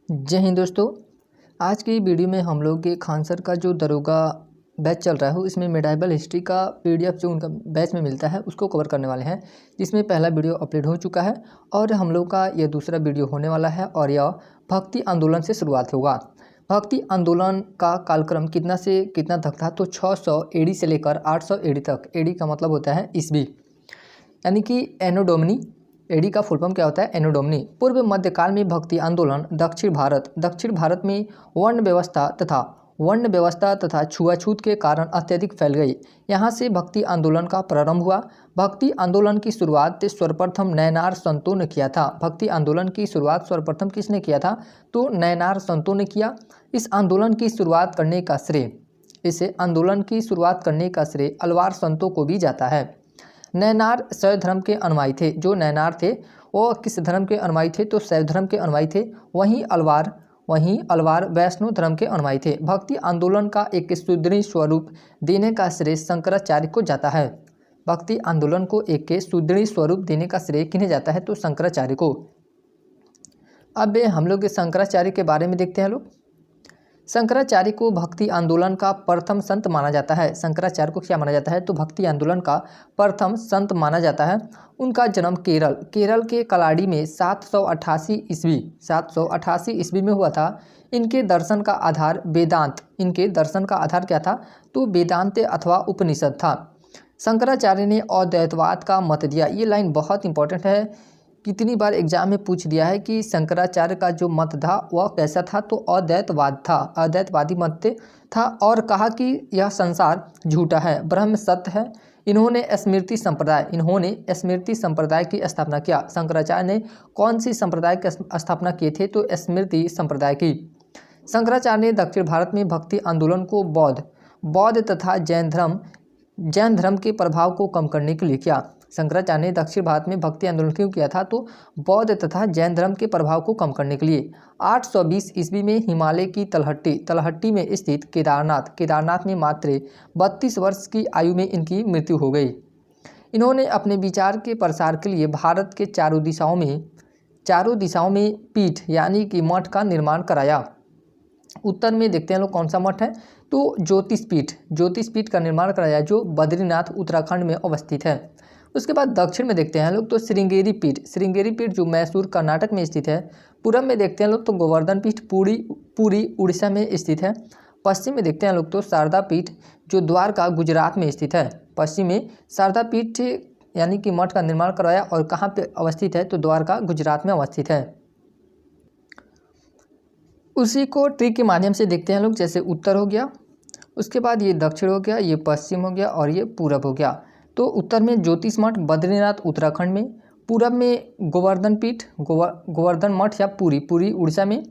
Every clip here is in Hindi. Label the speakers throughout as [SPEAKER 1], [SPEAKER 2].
[SPEAKER 1] जय हिंद दोस्तों। आज की वीडियो में हम लोग के खान सर का जो दरोगा बैच चल रहा है इसमें मेडाइवल हिस्ट्री का पीडीएफ जो उनका बैच में मिलता है उसको कवर करने वाले हैं, जिसमें पहला वीडियो अपलोड हो चुका है और हम लोग का यह दूसरा वीडियो होने वाला है और यह भक्ति आंदोलन से शुरुआत होगा। भक्ति आंदोलन का कालक्रम कितना से कितना तक था, तो 600 एडी से लेकर 800 एडी तक। एडी का मतलब होता है ईस्वी, यानी कि एनो डोमिनी। एडी का फुल फॉर्म क्या होता है? एनो डोमिनी। पूर्व मध्यकाल में भक्ति आंदोलन दक्षिण भारत में वर्ण व्यवस्था तथा छुआछूत के कारण अत्यधिक फैल गई। यहाँ से भक्ति आंदोलन का प्रारंभ हुआ। भक्ति आंदोलन की शुरुआत सर्वप्रथम नयनार संतों ने किया था। भक्ति आंदोलन की शुरुआत सर्वप्रथम किसने किया था? तो नयनार संतों ने किया। इस आंदोलन की शुरुआत करने का श्रेय अलवार संतों को भी जाता है। नयनार शैव धर्म के अनुयायी थे। जो नयनार थे वो किस धर्म के अनुयायी थे? तो शैव धर्म के अनुयायी थे। वहीं अलवार वैष्णव धर्म के अनुयायी थे। भक्ति आंदोलन का एक सुदृढ़ स्वरूप देने का श्रेय शंकराचार्य को जाता है। भक्ति आंदोलन को एक सुदृढ़ स्वरूप देने का श्रेय किन्हें जाता है? तो शंकराचार्य को। अब हम लोग शंकराचार्य के बारे में देखते हैं लोग। शंकराचार्य को भक्ति आंदोलन का प्रथम संत माना जाता है। शंकराचार्य को क्या माना जाता है? तो भक्ति आंदोलन का प्रथम संत माना जाता है। उनका जन्म केरल के कलाड़ी में 788 ईस्वी में हुआ था। इनके दर्शन का आधार क्या था? तो वेदांत अथवा उपनिषद था। शंकराचार्य ने अद्वैतवाद का मत दिया। ये लाइन बहुत इंपॉर्टेंट है, कितनी बार एग्जाम में पूछ दिया है कि शंकराचार्य का जो मत था वह कैसा था? तो अद्वैतवाद था, अद्वैतवादी मत था। और कहा कि यह संसार झूठा है, ब्रह्म सत्य है। इन्होंने स्मृति संप्रदाय की स्थापना किया। शंकराचार्य ने कौन सी संप्रदाय की स्थापना किए थे? तो स्मृति संप्रदाय की। शंकराचार्य ने दक्षिण भारत में भक्ति आंदोलन को बौद्ध तथा जैन धर्म के प्रभाव को कम करने के लिए किया। शंकराचार्य ने दक्षिण भारत में भक्ति आंदोलन क्यों किया था? तो बौद्ध तथा जैन धर्म के प्रभाव को कम करने के लिए। 820 ईस्वी में हिमालय की तलहट्टी में स्थित केदारनाथ में मात्र 32 वर्ष की आयु में इनकी मृत्यु हो गई। इन्होंने अपने विचार के प्रसार के लिए भारत के चारों दिशाओं में पीठ यानी कि मठ का निर्माण कराया। उत्तर में देखते हैं लोग कौन सा मठ है? तो ज्योतिष पीठ का निर्माण कराया, जो बद्रीनाथ उत्तराखंड में अवस्थित है। उसके बाद दक्षिण में देखते हैं लोग तो श्रृंगेरी पीठ जो मैसूर कर्नाटक में स्थित है। पूरब में देखते हैं लोग तो गोवर्धन पीठ पुरी उड़ीसा में स्थित है। पश्चिम में देखते हैं लोग तो शारदा पीठ जो द्वारका गुजरात में स्थित है। पश्चिम में शारदा पीठ यानी कि मठ का निर्माण करवाया और कहाँ पे अवस्थित है? तो द्वारका गुजरात में अवस्थित है। उसी को ट्री के माध्यम से देखते हैं लोग, जैसे उत्तर हो गया, उसके बाद ये दक्षिण हो गया, ये पश्चिम हो गया और ये पूरब हो गया। तो उत्तर में ज्योतिष मठ बद्रीनाथ उत्तराखंड में, पूरब में गोवर्धन मठ या पुरी उड़ीसा में,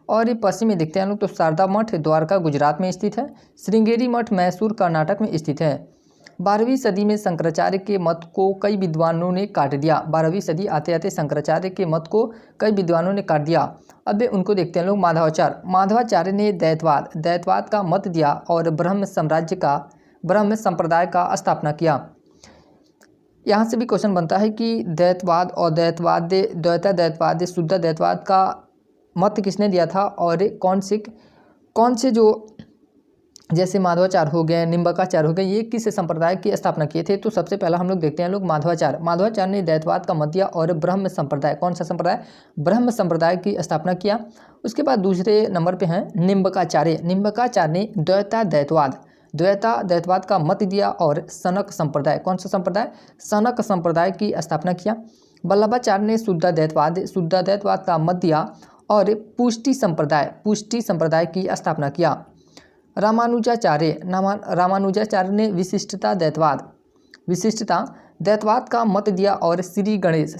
[SPEAKER 1] और ये पश्चिम में देखते हैं लोग तो शारदा मठ द्वारका गुजरात में स्थित है। श्रृंगेरी मठ मैसूर कर्नाटक में स्थित है। 12वीं सदी में शंकराचार्य के मत को कई विद्वानों ने काट दिया। 12वीं सदी आते आते शंकराचार्य के मत को कई विद्वानों ने काट दिया। अब उनको देखते हैं लोग। माधवाचार्य ने दैतवाद का मत दिया और ब्रह्म संप्रदाय का स्थापना किया। यहाँ से भी क्वेश्चन बनता है कि द्वैतवाद और द्वैतवाद शुद्ध द्वैतवाद का मत किसने दिया था और कौन से जो जैसे माधवाचार्य हो गए, निम्बकाचार्य हो गए, ये किस संप्रदाय की स्थापना किए थे? तो सबसे पहला हम लोग देखते हैं लोग माधवाचार्य ने द्वैतवाद का मत दिया और ब्रह्म संप्रदाय, कौन सा संप्रदाय? ब्रह्म संप्रदाय की स्थापना किया। उसके बाद दूसरे नंबर पे हैं निम्बकाचार्य ने द्वैतवाद का मत दिया और सनक संप्रदाय, कौन सा संप्रदाय? सनक संप्रदाय की स्थापना किया। वल्लभाचार्य ने शुद्ध द्वैतवाद का मत दिया और पुष्टि संप्रदाय की स्थापना किया। रामानुजाचार्य ने विशिष्टता द्वैतवाद का मत दिया और श्री गणेश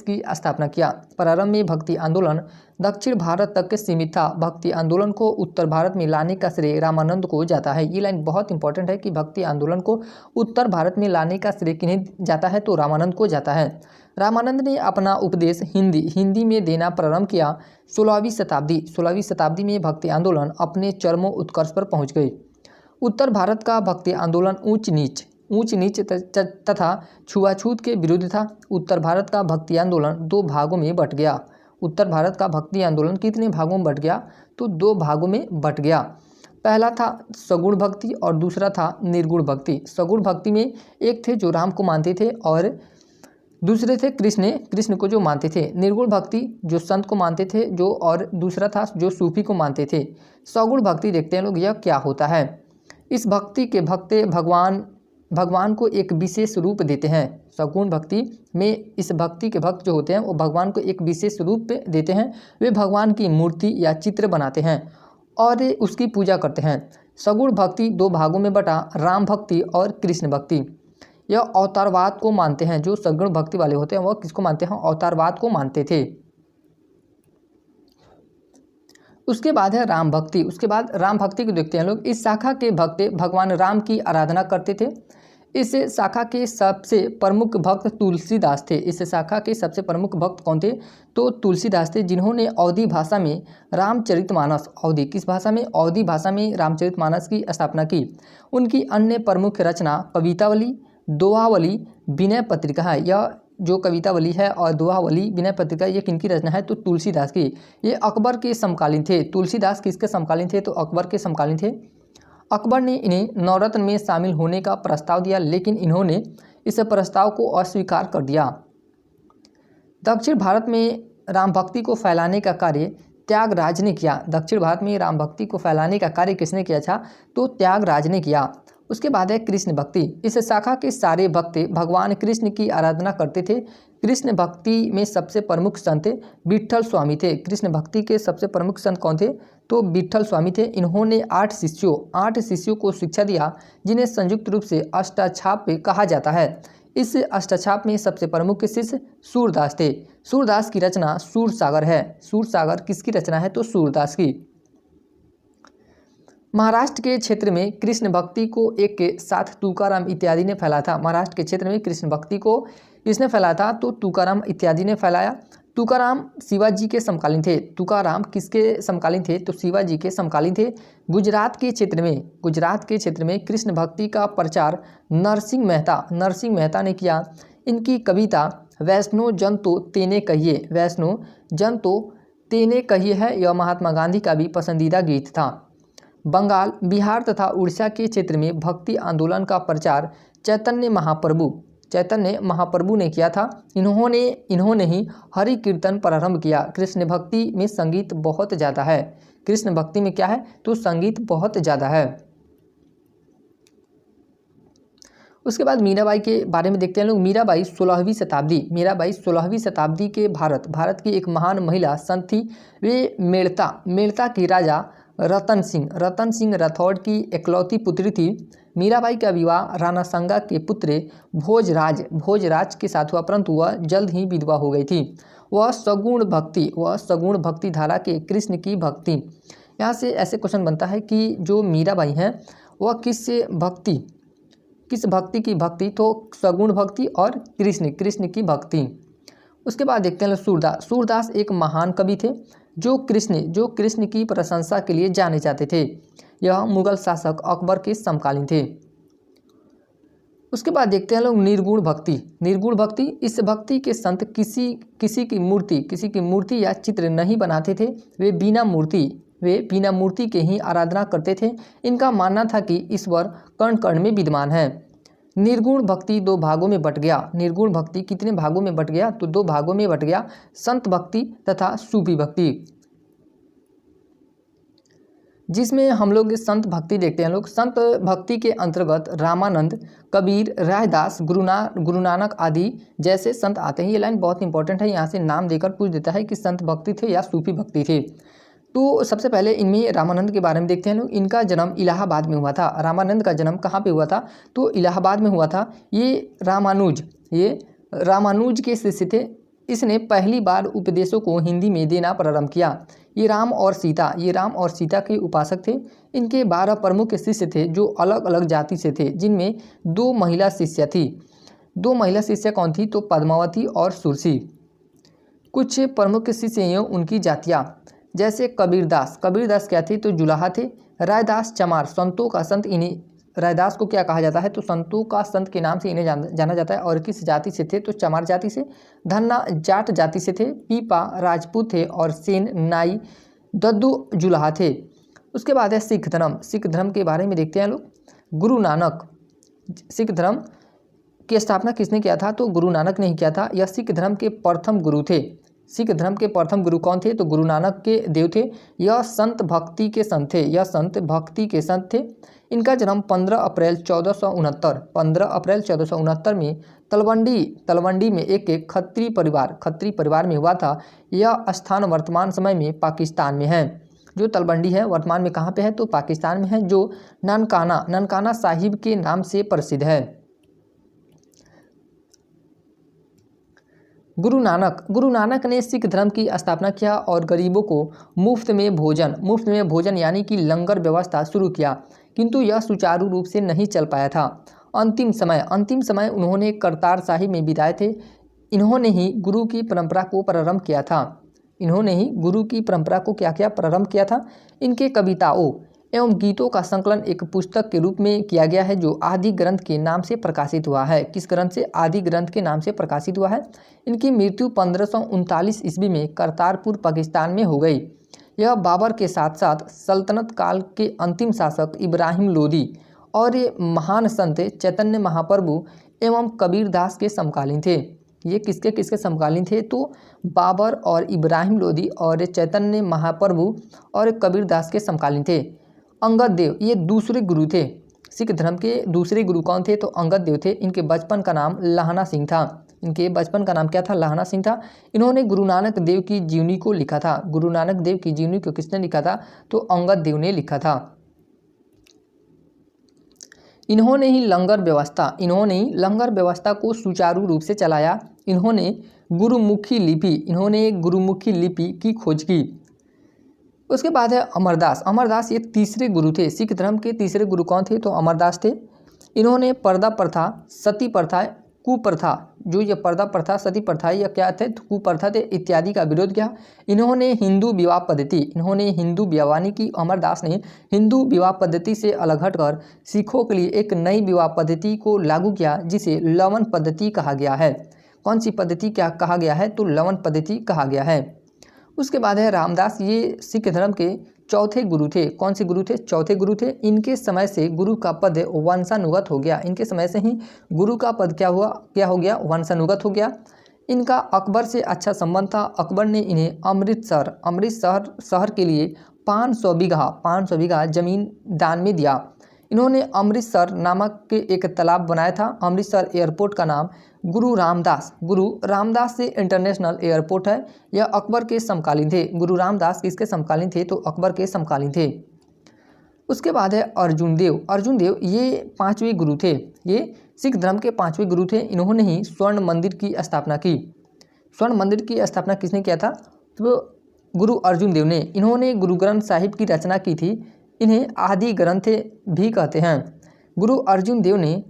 [SPEAKER 1] की स्थापना किया। प्रारंभ में भक्ति आंदोलन दक्षिण भारत तक सीमित था। भक्ति आंदोलन को उत्तर भारत में लाने का श्रेय रामानंद को जाता है। ये लाइन बहुत इंपॉर्टेंट है कि भक्ति आंदोलन को उत्तर भारत में लाने का श्रेय किन्हें जाता है? तो रामानंद को जाता है। रामानंद ने अपना उपदेश हिंदी में देना प्रारंभ किया। 16वीं शताब्दी में भक्ति आंदोलन अपने चरमोत्कर्ष पर पहुंच गई। उत्तर भारत का भक्ति आंदोलन ऊंच नीच तथा छुआछूत के विरुद्ध था। उत्तर भारत का भक्ति आंदोलन दो भागों में बट गया। उत्तर भारत का भक्ति आंदोलन कितने भागों में बट गया? तो 2 भागों में बट गया। पहला था सगुण भक्ति और दूसरा था निर्गुण भक्ति। सगुण भक्ति में एक थे जो राम को मानते थे और दूसरे थे कृष्ण को जो मानते थे। निर्गुण भक्ति जो संत को मानते थे जो, और दूसरा था जो सूफी को मानते थे। सगुण भक्ति देखते हैं लोग, यह क्या होता है। इस भक्ति के भक्त भगवान को एक विशेष रूप देते हैं। सगुण भक्ति में इस भक्ति के भक्त जो होते हैं वो भगवान को एक विशेष रूप देते हैं। वे भगवान की मूर्ति या चित्र बनाते हैं और उसकी पूजा करते हैं। सगुण भक्ति 2 भागों में बटा, राम भक्ति और कृष्ण भक्ति। यह अवतारवाद को मानते हैं। जो सगुण भक्ति वाले होते हैं वह किसको मानते हैं? अवतारवाद को मानते थे। उसके बाद है राम भक्ति। उसके बाद राम भक्ति को देखते हैं लोग। इस शाखा के भक्त भगवान राम की आराधना करते थे। इस शाखा के सबसे प्रमुख भक्त तुलसीदास थे। इस शाखा के सबसे प्रमुख भक्त कौन थे? तो तुलसीदास थे, जिन्होंने अवधी भाषा में रामचरितमानस, अवधी किस भाषा में? अवधी भाषा में रामचरितमानस की स्थापना की। उनकी अन्य प्रमुख रचना कवितावली, दोहावली, विनय पत्रिका है। यह जो कवितावली है और दोहावली, विनय पत्रिका, ये किनकी रचना है? तो तुलसीदास की। ये अकबर के समकालीन थे। तुलसीदास किसके समकालीन थे? तो अकबर के समकालीन थे। अकबर ने इन्हें नवरत्न में शामिल होने का प्रस्ताव दिया, लेकिन इन्होंने इस प्रस्ताव को अस्वीकार कर दिया। दक्षिण भारत में राम भक्ति को फैलाने का कार्य त्यागराज ने किया। दक्षिण भारत में राम भक्ति को फैलाने का कार्य किसने किया था? तो त्यागराज ने किया। उसके बाद है कृष्ण भक्ति। इस शाखा के सारे भक्त भगवान कृष्ण की आराधना करते थे। कृष्ण भक्ति में सबसे प्रमुख संत विट्ठल स्वामी थे। कृष्ण भक्ति के सबसे प्रमुख संत कौन थे? तो विट्ठल स्वामी थे। इन्होंने 8 शिष्यों को शिक्षा दिया, जिन्हें संयुक्त रूप से अष्टाछाप कहा जाता है। इस अष्टाछाप में सबसे प्रमुख शिष्य सूरदास थे। सूरदास की रचना सूरसागर है। सूरसागर किसकी रचना है? तो सूरदास की। महाराष्ट्र के क्षेत्र में कृष्ण भक्ति को एक के साथ तुकाराम इत्यादि ने फैलाया था। महाराष्ट्र के क्षेत्र में कृष्ण भक्ति को किसने फैलाया था? तो तुकाराम इत्यादि ने फैलाया। तुकाराम शिवाजी के समकालीन थे। तुकाराम किसके समकालीन थे? तो शिवाजी के समकालीन थे। गुजरात के क्षेत्र में कृष्ण भक्ति का प्रचार नरसिंह मेहता ने किया। इनकी कविता वैष्णो जन तो तेने कहिए, वैष्णो जन तो तेने कहिए है, यह महात्मा गांधी का भी पसंदीदा गीत था। बंगाल, बिहार तथा उड़ीसा के क्षेत्र में भक्ति आंदोलन का प्रचार चैतन्य महाप्रभु ने किया था। इन्होंने ही हरि कीर्तन प्रारंभ किया। कृष्ण भक्ति में संगीत बहुत ज़्यादा है। कृष्ण भक्ति में क्या है? तो संगीत बहुत ज़्यादा है। उसके बाद मीराबाई के बारे में देखते हैं लोग। मीराबाई 16वीं शताब्दी के भारत की एक महान महिला संत थी। वे मेड़ता की राजा रतन सिंह राठौड़ की इकलौती पुत्री थी। मीराबाई का विवाह राणा सांगा के पुत्र भोजराज के साथ हुआ, परंतु वह जल्द ही विधवा हो गई थी। वह सगुण भक्ति धारा के कृष्ण की भक्ति। यहाँ से ऐसे क्वेश्चन बनता है कि जो मीराबाई हैं वह किस भक्ति की भक्ति? तो सगुण भक्ति और कृष्ण की भक्ति। उसके बाद देखते हैं सूरदास एक महान कवि थे जो कृष्ण की प्रशंसा के लिए जाने जाते थे। यह मुगल शासक अकबर के समकालीन थे। उसके बाद देखते हैं लोग निर्गुण भक्ति। इस भक्ति के संत किसी की मूर्ति या चित्र नहीं बनाते थे। वे बिना मूर्ति के ही आराधना करते थे। इनका मानना था कि ईश्वर कण कण में विद्यमान है। निर्गुण भक्ति 2 भागों में बट गया। निर्गुण भक्ति कितने भागों में बट गया? तो 2 भागों में बट गया, संत भक्ति तथा सूफी भक्ति। जिसमें हम लोग संत भक्ति देखते हैं लोग। संत भक्ति के अंतर्गत रामानंद, कबीर, रायदास, गुरु नानक आदि जैसे संत आते हैं। ये लाइन बहुत इंपॉर्टेंट है, यहाँ से नाम देकर पूछ देता है कि संत भक्ति थे या सूफी भक्ति थे। तो सबसे पहले इनमें रामानंद के बारे में देखते हैं लोग। इनका जन्म इलाहाबाद में हुआ था। रामानंद का जन्म कहाँ पे हुआ था? तो इलाहाबाद में हुआ था। ये रामानुज के शिष्य थे। इसने पहली बार उपदेशों को हिंदी में देना प्रारंभ किया। ये राम और सीता के उपासक थे। इनके 12 प्रमुख शिष्य थे जो अलग अलग जाति से थे, जिनमें 2 महिला शिष्या थी। 2 महिला शिष्या कौन थी? तो पद्मावती और सुरसी। कुछ प्रमुख शिष्य हैं उनकी जातियाँ, जैसे कबीरदास क्या थे? तो जुलाहा थे। रायदास चमार, संतों का संत, इन्हें रैदास को क्या कहा जाता है? तो संतों का संत के नाम से इन्हें जाना जाता है। और किस जाति से थे? तो चमार जाति से। धन्ना जाट जाति से थे। पीपा राजपूत थे। और सेन नाई दद्दू जुलाहा थे। उसके बाद है सिख धर्म। सिख धर्म के बारे में देखते हैं लोग। गुरु नानक, सिख धर्म की स्थापना किसने किया था? तो गुरु नानक ने ही किया था। यह सिख धर्म के प्रथम गुरु थे। सिख धर्म के प्रथम गुरु कौन थे? तो गुरु नानक के देव थे। यह संत भक्ति के संत थे। यह संत भक्ति के संत थे। इनका जन्म 15 अप्रैल 1469 में तलवंडी में एक खत्री परिवार में हुआ था। यह स्थान वर्तमान समय में पाकिस्तान में है। जो तलवंडी है वर्तमान में कहाँ पे है? तो पाकिस्तान में है, जो ननकाना साहिब के नाम से प्रसिद्ध है। गुरु नानक ने सिख धर्म की स्थापना किया और गरीबों को मुफ्त में भोजन यानी कि लंगर व्यवस्था शुरू किया, किंतु यह सुचारू रूप से नहीं चल पाया था। अंतिम समय उन्होंने करतार साहिब में बिताए थे। इन्होंने ही गुरु की परंपरा को प्रारंभ किया था। इनके कविताओं एवं गीतों का संकलन एक पुस्तक के रूप में किया गया है, जो आदि ग्रंथ के नाम से प्रकाशित हुआ है। किस ग्रंथ से? आदि ग्रंथ के नाम से प्रकाशित हुआ है। इनकी मृत्यु 1539 ईस्वी में करतारपुर पाकिस्तान में हो गई। यह बाबर के साथ साथ सल्तनत काल के अंतिम शासक इब्राहिम लोदी और ये महान संत चैतन्य महाप्रभु एवं कबीरदास के समकालीन थे। ये किसके समकालीन थे? तो बाबर और इब्राहिम लोदी और चैतन्य महाप्रभु और कबीरदास के समकालीन थे। अंगद देव ये दूसरे गुरु थे। सिख धर्म के दूसरे गुरु कौन थे? तो अंगद देव थे। इनके बचपन का नाम लाहना सिंह था। इनके बचपन का नाम क्या था? लाहना सिंह था। इन्होंने गुरु नानक देव की जीवनी को लिखा था। गुरु नानक देव की जीवनी को किसने लिखा था? तो अंगद देव ने लिखा था। इन्होंने ही लंगर व्यवस्था को सुचारू रूप से चलाया। इन्होंने गुरुमुखी लिपि की खोज की। उसके बाद है अमरदास ये तीसरे गुरु थे। सिख धर्म के तीसरे गुरु कौन थे? तो अमरदास थे। इन्होंने पर्दा प्रथा, सती प्रथा, कुप्रथा, जो ये पर्दा प्रथा, सती प्रथा या क्या थे? कुप्रथा थे इत्यादि का विरोध किया। इन्होंने हिंदू विवाह पद्धति अमरदास ने हिंदू विवाह पद्धति से अलग हटकर सिखों के लिए एक नई विवाह पद्धति को लागू किया, जिसे लवन पद्धति कहा गया है। कौन सी पद्धति क्या कहा गया है? तो लवन पद्धति कहा गया है। उसके बाद है रामदास। ये सिख धर्म के चौथे गुरु थे। कौन से गुरु थे? चौथे गुरु थे। इनके समय से गुरु का पद वंशानुगत हो गया। इनके समय से ही गुरु का पद क्या हो गया? वंशानुगत हो गया। इनका अकबर से अच्छा संबंध था। अकबर ने इन्हें अमृतसर शहर के लिए 500 बीघा जमीन दान में दिया। इन्होंने अमृतसर नामक के एक तालाब बनाया था। अमृतसर एयरपोर्ट का नाम गुरु रामदास से इंटरनेशनल एयरपोर्ट है। यह अकबर के समकालीन थे। गुरु रामदास किसके समकालीन थे? तो अकबर के समकालीन थे। उसके बाद है अर्जुन देव ये पांचवें गुरु थे। ये सिख धर्म के पांचवें गुरु थे। इन्होंने ही स्वर्ण मंदिर की स्थापना की। स्वर्ण मंदिर की स्थापना किसने किया था? तो गुरु अर्जुन देव ने। इन्होंने गुरु ग्रंथ साहिब की रचना की थी। इन्हें आदि ग्रंथ भी कहते हैं। गुरु अर्जुन देव ने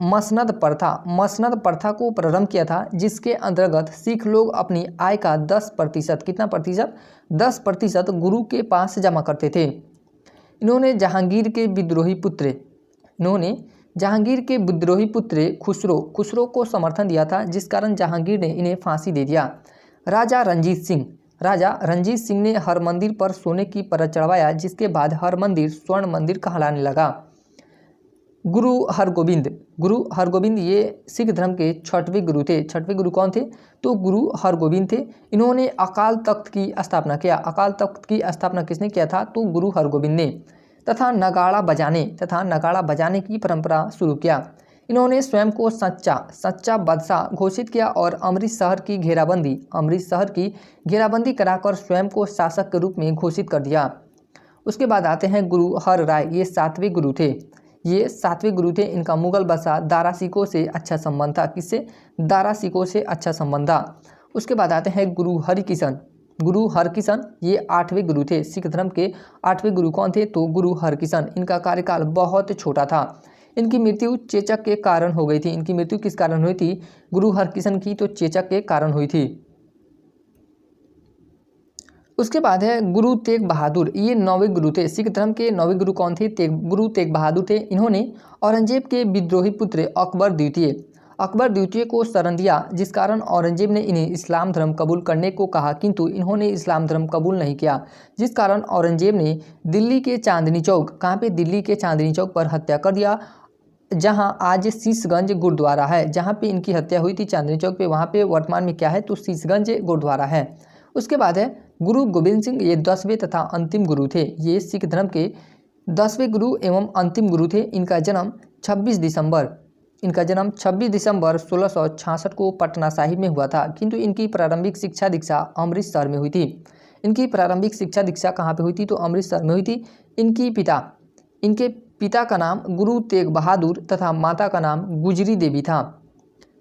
[SPEAKER 1] मसनद प्रथा को प्रारंभ किया था, जिसके अंतर्गत सिख लोग अपनी आय का 10% कितना प्रतिशत? 10% गुरु के पास जमा करते थे। इन्होंने जहांगीर के विद्रोही पुत्र खुसरो को समर्थन दिया था, जिस कारण जहांगीर ने इन्हें फांसी दे दिया। राजा रंजीत सिंह ने हर मंदिर पर सोने की परत चढ़वाया, जिसके बाद हर मंदिर स्वर्ण मंदिर कहलाने लगा। गुरु हरगोबिंद ये सिख धर्म के छठवें गुरु थे। छठवें गुरु कौन थे? तो गुरु हरगोबिंद थे। इन्होंने अकाल तख्त की स्थापना किया। अकाल तख्त की स्थापना किसने किया था? तो गुरु हरगोबिंद ने। तथा नगाड़ा बजाने की परंपरा शुरू किया। इन्होंने स्वयं को सच्चा बादशाह घोषित किया और अमृतसर की घेराबंदी कराकर स्वयं को शासक के रूप में घोषित कर दिया। उसके बाद आते हैं गुरु हर राय। ये सातवें गुरु थे। इनका मुगल बादशाह दारा सिकों से अच्छा संबंध था। किससे? दारा सिकों से अच्छा संबंध था। उसके बाद आते हैं गुरु हरकिशन। ये 8वें गुरु थे। सिख धर्म के 8वें गुरु कौन थे? तो गुरु हरकिशन। इनका कार्यकाल बहुत छोटा था। इनकी मृत्यु चेचक के कारण हो गई थी। इनकी मृत्यु किस कारण हुई थी? गुरु हरकिशन की तो चेचक के कारण हुई थी। उसके बाद है गुरु तेग बहादुर। ये 9वें गुरु थे। सिख धर्म के 9वें गुरु कौन थे? गुरु तेग बहादुर थे। इन्होंने औरंगजेब के विद्रोही पुत्र अकबर द्वितीय को शरण दिया, जिस कारण औरंगजेब ने इन्हें इस्लाम धर्म कबूल करने को कहा, किंतु इन्होंने इस्लाम धर्म कबूल नहीं किया, जिस कारण औरंगजेब ने दिल्ली के चांदनी चौक, कहाँ पे? दिल्ली के चांदनी चौक पर हत्या कर दिया, जहां आज शीशगंज गुरुद्वारा है। जहां पे इनकी हत्या हुई थी चांदनी चौक पे, वहां पे वर्तमान में क्या है? तो शीशगंज गुरुद्वारा है। उसके बाद है गुरु गोविंद सिंह। ये 10वें तथा अंतिम गुरु थे। ये सिख धर्म के 10वें गुरु एवं अंतिम गुरु थे। इनका जन्म 26 दिसंबर 1666 को पटना साहिब में हुआ था, किंतु इनकी प्रारंभिक शिक्षा दीक्षा अमृतसर में हुई थी। इनकी प्रारंभिक शिक्षा दीक्षा कहाँ पे हुई थी? तो अमृतसर में हुई थी। इनके पिता का नाम गुरु तेग बहादुर तथा माता का नाम गुजरी देवी था।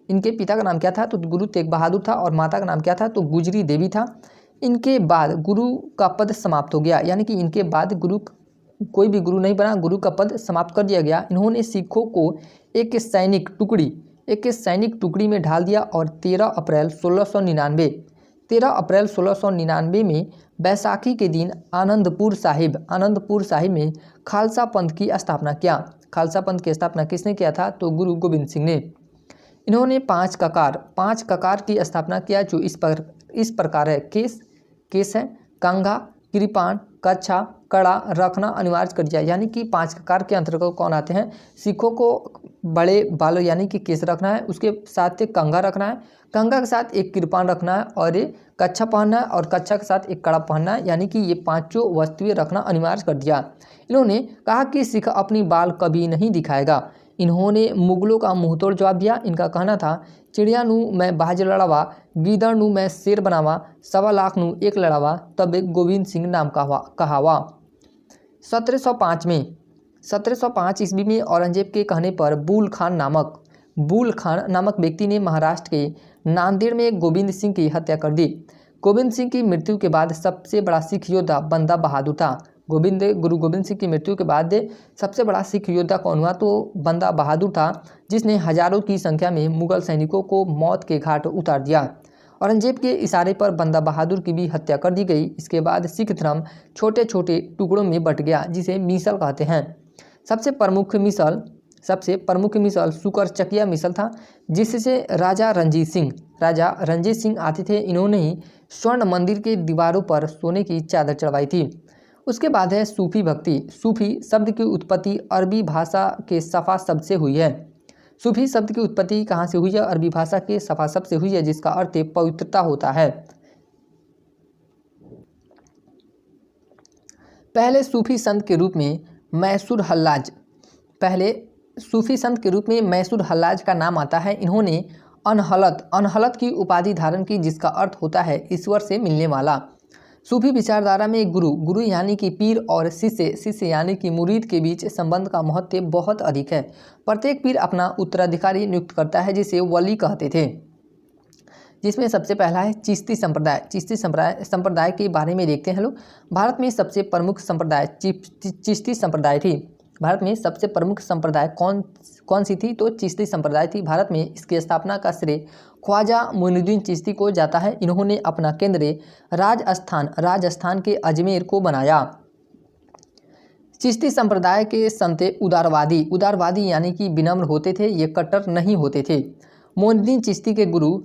[SPEAKER 1] इनके पिता का नाम क्या था? तो गुरु तेग बहादुर था, और माता का नाम क्या था? तो गुजरी देवी था। इनके बाद गुरु का पद समाप्त हो गया, यानी कि इनके बाद कोई भी गुरु नहीं बना, गुरु का पद समाप्त कर दिया गया। इन्होंने सिखों को एक सैनिक टुकड़ी में ढाल दिया, और 13 अप्रैल 1699 में बैसाखी के दिन आनंदपुर साहिब में खालसा पंथ की स्थापना किया। खालसा पंथ की स्थापना किसने किया था? तो गुरु गोविंद सिंह ने। इन्होंने 5 ककार की स्थापना किया, जो इस प्रकार है। केस है, कंघा, कृपाण, कच्छा, कड़ा रखना अनिवार्य कर दिया, यानी कि 5 ककार के अंतर्गत कौन आते हैं? सिखों को बड़े बाल यानी कि केस रखना है, उसके साथ एक कंघा रखना है, कंघा के साथ एक कृपाण रखना है, और एक कच्छा पहनना है, और कच्छा के साथ एक कड़ा पहनना है, यानी कि ये 5 वस्तुएं रखना अनिवार्य कर दिया। इन्होंने कहा कि सिख अपनी बाल कभी नहीं दिखाएगा। इन्होंने मुगलों का मुंहतोड़ जवाब दिया। इनका कहना था, चिड़िया नू मैं बाज लड़ावा, गीदड़ नू मैं शेर बनावा, 1.25 लाख नू एक लड़ावा, तब एक गोविंद सिंह नाम कहावा। 1705 ईस्वी में औरंगजेब के कहने पर बुल खान नामक व्यक्ति ने महाराष्ट्र के नांदेड़ में गोविंद सिंह की हत्या कर दी। गोविंद सिंह की मृत्यु के बाद सबसे बड़ा सिख योद्धा बंदा बहादुर था। गुरु गोविंद सिंह की मृत्यु के बाद सबसे बड़ा सिख योद्धा कौन हुआ? तो बंदा बहादुर था, जिसने हजारों की संख्या में मुगल सैनिकों को मौत के घाट उतार दिया। औरंगजेब के इशारे पर बंदा बहादुर की भी हत्या कर दी गई। इसके बाद सिख धर्म छोटे छोटे टुकड़ों में बट गया, जिसे मिसल कहते हैं। सबसे प्रमुख मिसल सुकरचकिया मिसल था, जिससे राजा रणजीत सिंह आते थे। इन्होंने ही स्वर्ण मंदिर के दीवारों पर सोने की चादर चढ़वाई थी। उसके बाद है सूफी भक्ति। सूफी शब्द की उत्पत्ति अरबी भाषा के सफ़ा शब्द से हुई है। सूफी शब्द की उत्पत्ति कहाँ से हुई है? अरबी भाषा के सफ़ा शब्द से हुई है, जिसका अर्थ पवित्रता होता है। पहले सूफी संत के रूप में मैसूर हल्लाज का नाम आता है। इन्होंने अनहलत की उपाधि धारण की, जिसका अर्थ होता है ईश्वर से मिलने वाला। सूफी विचारधारा में गुरु यानी कि पीर और शिष्य यानी कि मुरीद के बीच संबंध का महत्व बहुत अधिक है। प्रत्येक पीर अपना उत्तराधिकारी नियुक्त करता है, जिसे वली कहते थे। जिसमें सबसे पहला है चिश्ती संप्रदाय के बारे में देखते हैं लोग। भारत में सबसे प्रमुख संप्रदाय चिश्ती संप्रदाय थी। भारत में सबसे प्रमुख संप्रदाय कौन सी थी? तो चिश्ती संप्रदाय थी। भारत में इसकी स्थापना का श्रेय ख्वाजा मोइनुद्दीन चिश्ती को जाता है। इन्होंने अपना केंद्र राजस्थान के अजमेर को बनाया। चिश्ती संप्रदाय के संत उदारवादी यानी कि विनम्र होते थे, ये कट्टर नहीं होते थे। मोइनुद्दीन चिश्ती के गुरु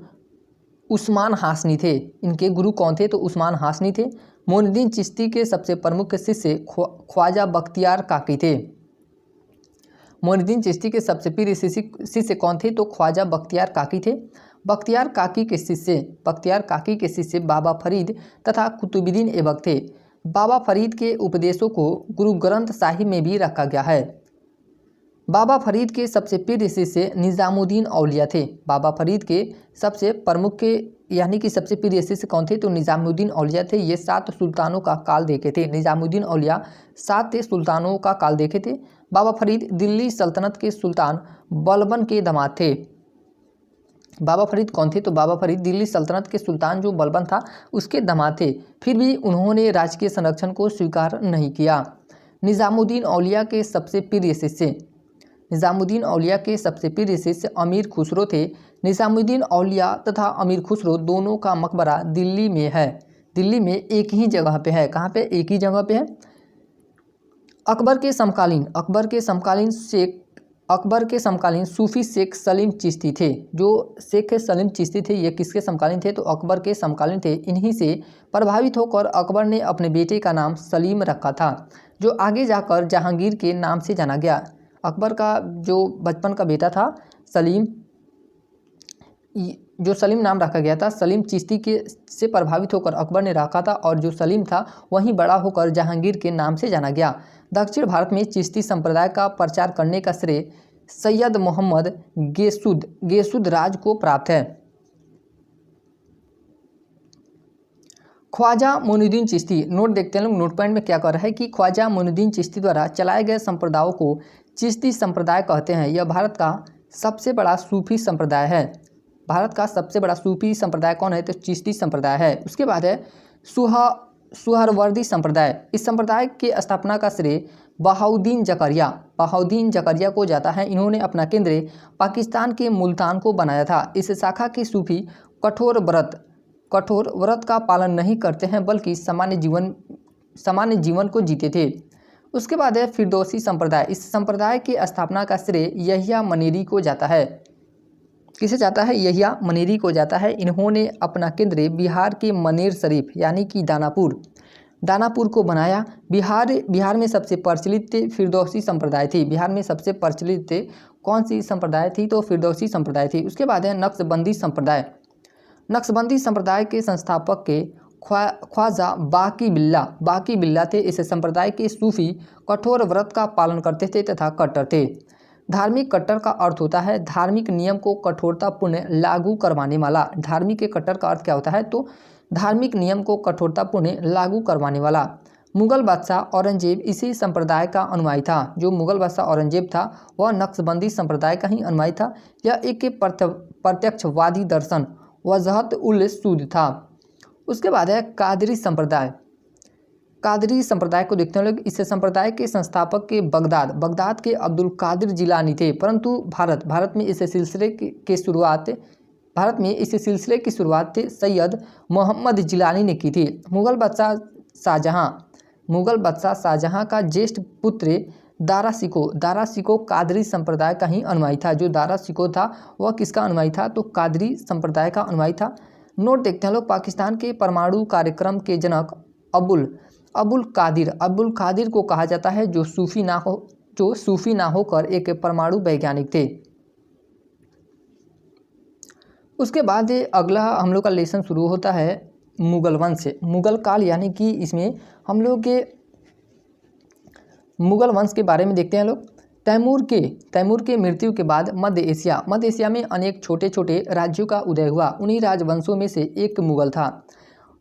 [SPEAKER 1] उस्मान हाशनी थे। इनके गुरु कौन थे? तो उस्मान हाशनी थे। मोइनुद्दीन चिश्ती के सबसे प्रमुख शिष्य ख्वाजा बख्तियार काकी थे। मोइनुद्दीन चिश्ती के सबसे प्रिय शिष्य कौन थे? तो ख्वाजा बख्तियार काकी थे। बख्तियार काकी के शिष्य बाबा फरीद तथा कुतुबुद्दीन ऐबक थे। बाबा फरीद के उपदेशों को गुरु ग्रंथ साहिब में भी रखा गया है। बाबा फरीद के सबसे प्रिय शिष्य निज़ामुद्दीन औलिया थे। बाबा फरीद के सबसे प्रमुख यानी कि सबसे प्रिय शिष्य कौन थे? तो निज़ामुद्दीन औलिया थे। ये 7 सुल्तानों का काल देखे थे। निज़ामुद्दीन औलिया 7 सुल्तानों का काल देखे थे। बाबा फरीद दिल्ली सल्तनत के सुल्तान बलबन के दामाद थे। बाबा फरीद कौन थे? तो बाबा फरीद दिल्ली सल्तनत के सुल्तान जो बलबन था उसके दामाद थे। फिर भी उन्होंने राजकीय संरक्षण को स्वीकार नहीं किया। निज़ामुद्दीन औलिया के सबसे प्रिय शिष्य अमीर खुसरो थे। निज़ामुद्दीन औलिया तथा अमीर खुसरो दोनों का मकबरा दिल्ली में है। दिल्ली में एक ही जगह पे है। कहाँ पे? एक ही जगह पे है। अकबर के समकालीन सूफी शेख सलीम चिश्ती थे। जो शेख सलीम चिश्ती थे ये किसके समकालीन थे? तो अकबर के समकालीन थे। इन्हीं से प्रभावित होकर अकबर ने अपने बेटे का नाम सलीम रखा था, जो आगे जाकर जहांगीर के नाम से जाना गया। अकबर का जो बचपन का बेटा था सलीम, जो सलीम नाम रखा गया था, सलीम चिश्ती के से प्रभावित होकर अकबर ने रखा था, और जो सलीम था वहीं बड़ा होकर जहांगीर के नाम से जाना गया। दक्षिण भारत में चिश्ती संप्रदाय का प्रचार करने का श्रेय सैयद मोहम्मद गेसुद राज को प्राप्त है। ख्वाजा मोइनुद्दीन चिश्ती, नोट देखते हैं लोग, नोट पॉइंट में क्या कर रहा है कि ख्वाजा मोइनुद्दीन चिश्ती द्वारा चलाए गए संप्रदायों को चिश्ती संप्रदाय कहते हैं। यह भारत का सबसे बड़ा सूफी संप्रदाय है। भारत का सबसे बड़ा सूफी संप्रदाय कौन है? तो चिश्ती संप्रदाय है। उसके बाद है सुहरवर्दी संप्रदाय। इस संप्रदाय के स्थापना का श्रेय बहाउद्दीन जकरिया को जाता है। इन्होंने अपना केंद्र पाकिस्तान के मुल्तान को बनाया था। इस शाखा के सूफी कठोर व्रत का पालन नहीं करते हैं, बल्कि सामान्य जीवन को जीते थे। उसके बाद है फिरदौसी संप्रदाय। इस संप्रदाय की स्थापना का श्रेय यहिया मनेरी को जाता है। किसे जाता है? यहिया मनेरी को जाता है। इन्होंने अपना केंद्र बिहार के मनेर शरीफ यानी कि दानापुर को बनाया। बिहार में सबसे प्रचलित फिरदौसी संप्रदाय थी। बिहार में सबसे प्रचलित कौन सी संप्रदाय थी? तो फिरदौसी संप्रदाय थी। उसके बाद है नक्शबंदी संप्रदाय। नक्शबंदी संप्रदाय के संस्थापक के ख्वाजा बाकी बिल्ला थे। इस संप्रदाय के सूफी कठोर व्रत का पालन करते थे तथा कट्टर थे। धार्मिक कट्टर का अर्थ होता है धार्मिक नियम को कठोरतापूर्ण लागू करवाने वाला। धार्मिक के कट्टर का अर्थ क्या होता है? तो धार्मिक नियम को कठोरतापूर्ण लागू करवाने वाला। मुगल बादशाह औरंगजेब इसी संप्रदाय का अनुयायी था। जो मुगल बादशाह औरंगजेब था वह नक्शबंदी संप्रदाय का ही अनुयायी था। यह एक प्रत्यक्षवादी दर्शन वजहत उल सूद था। उसके बाद है कादरी संप्रदाय। कादरी संप्रदाय को देखते हैं लोग। इस संप्रदाय के संस्थापक के बगदाद के अब्दुल कादिर जिलानी थे, परंतु भारत में इस सिलसिले की शुरुआत सैयद मोहम्मद जिलानी ने की थी। मुगल बादशाह शाहजहां का ज्येष्ठ पुत्र दारा शिकोह कादरी संप्रदाय का ही अनुयायी था। जो दारा शिकोह था वह किसका अनुयायी था? तो कादरी संप्रदाय का अनुयायी था। नोट देखते हैं लोग। पाकिस्तान के परमाणु कार्यक्रम के जनक अबुल कादिर को कहा जाता है, जो सूफी ना होकर एक परमाणु वैज्ञानिक थे। उसके बाद अगला हम लोग का लेसन शुरू होता है मुगल वंश से। मुगल काल यानी कि इसमें हम लोग के मुगल वंश के बारे में देखते हैं लोग। तैमूर के मृत्यु के बाद मध्य एशिया में अनेक छोटे छोटे राज्यों का उदय हुआ। उन्हीं राजवंशों में से एक मुगल था।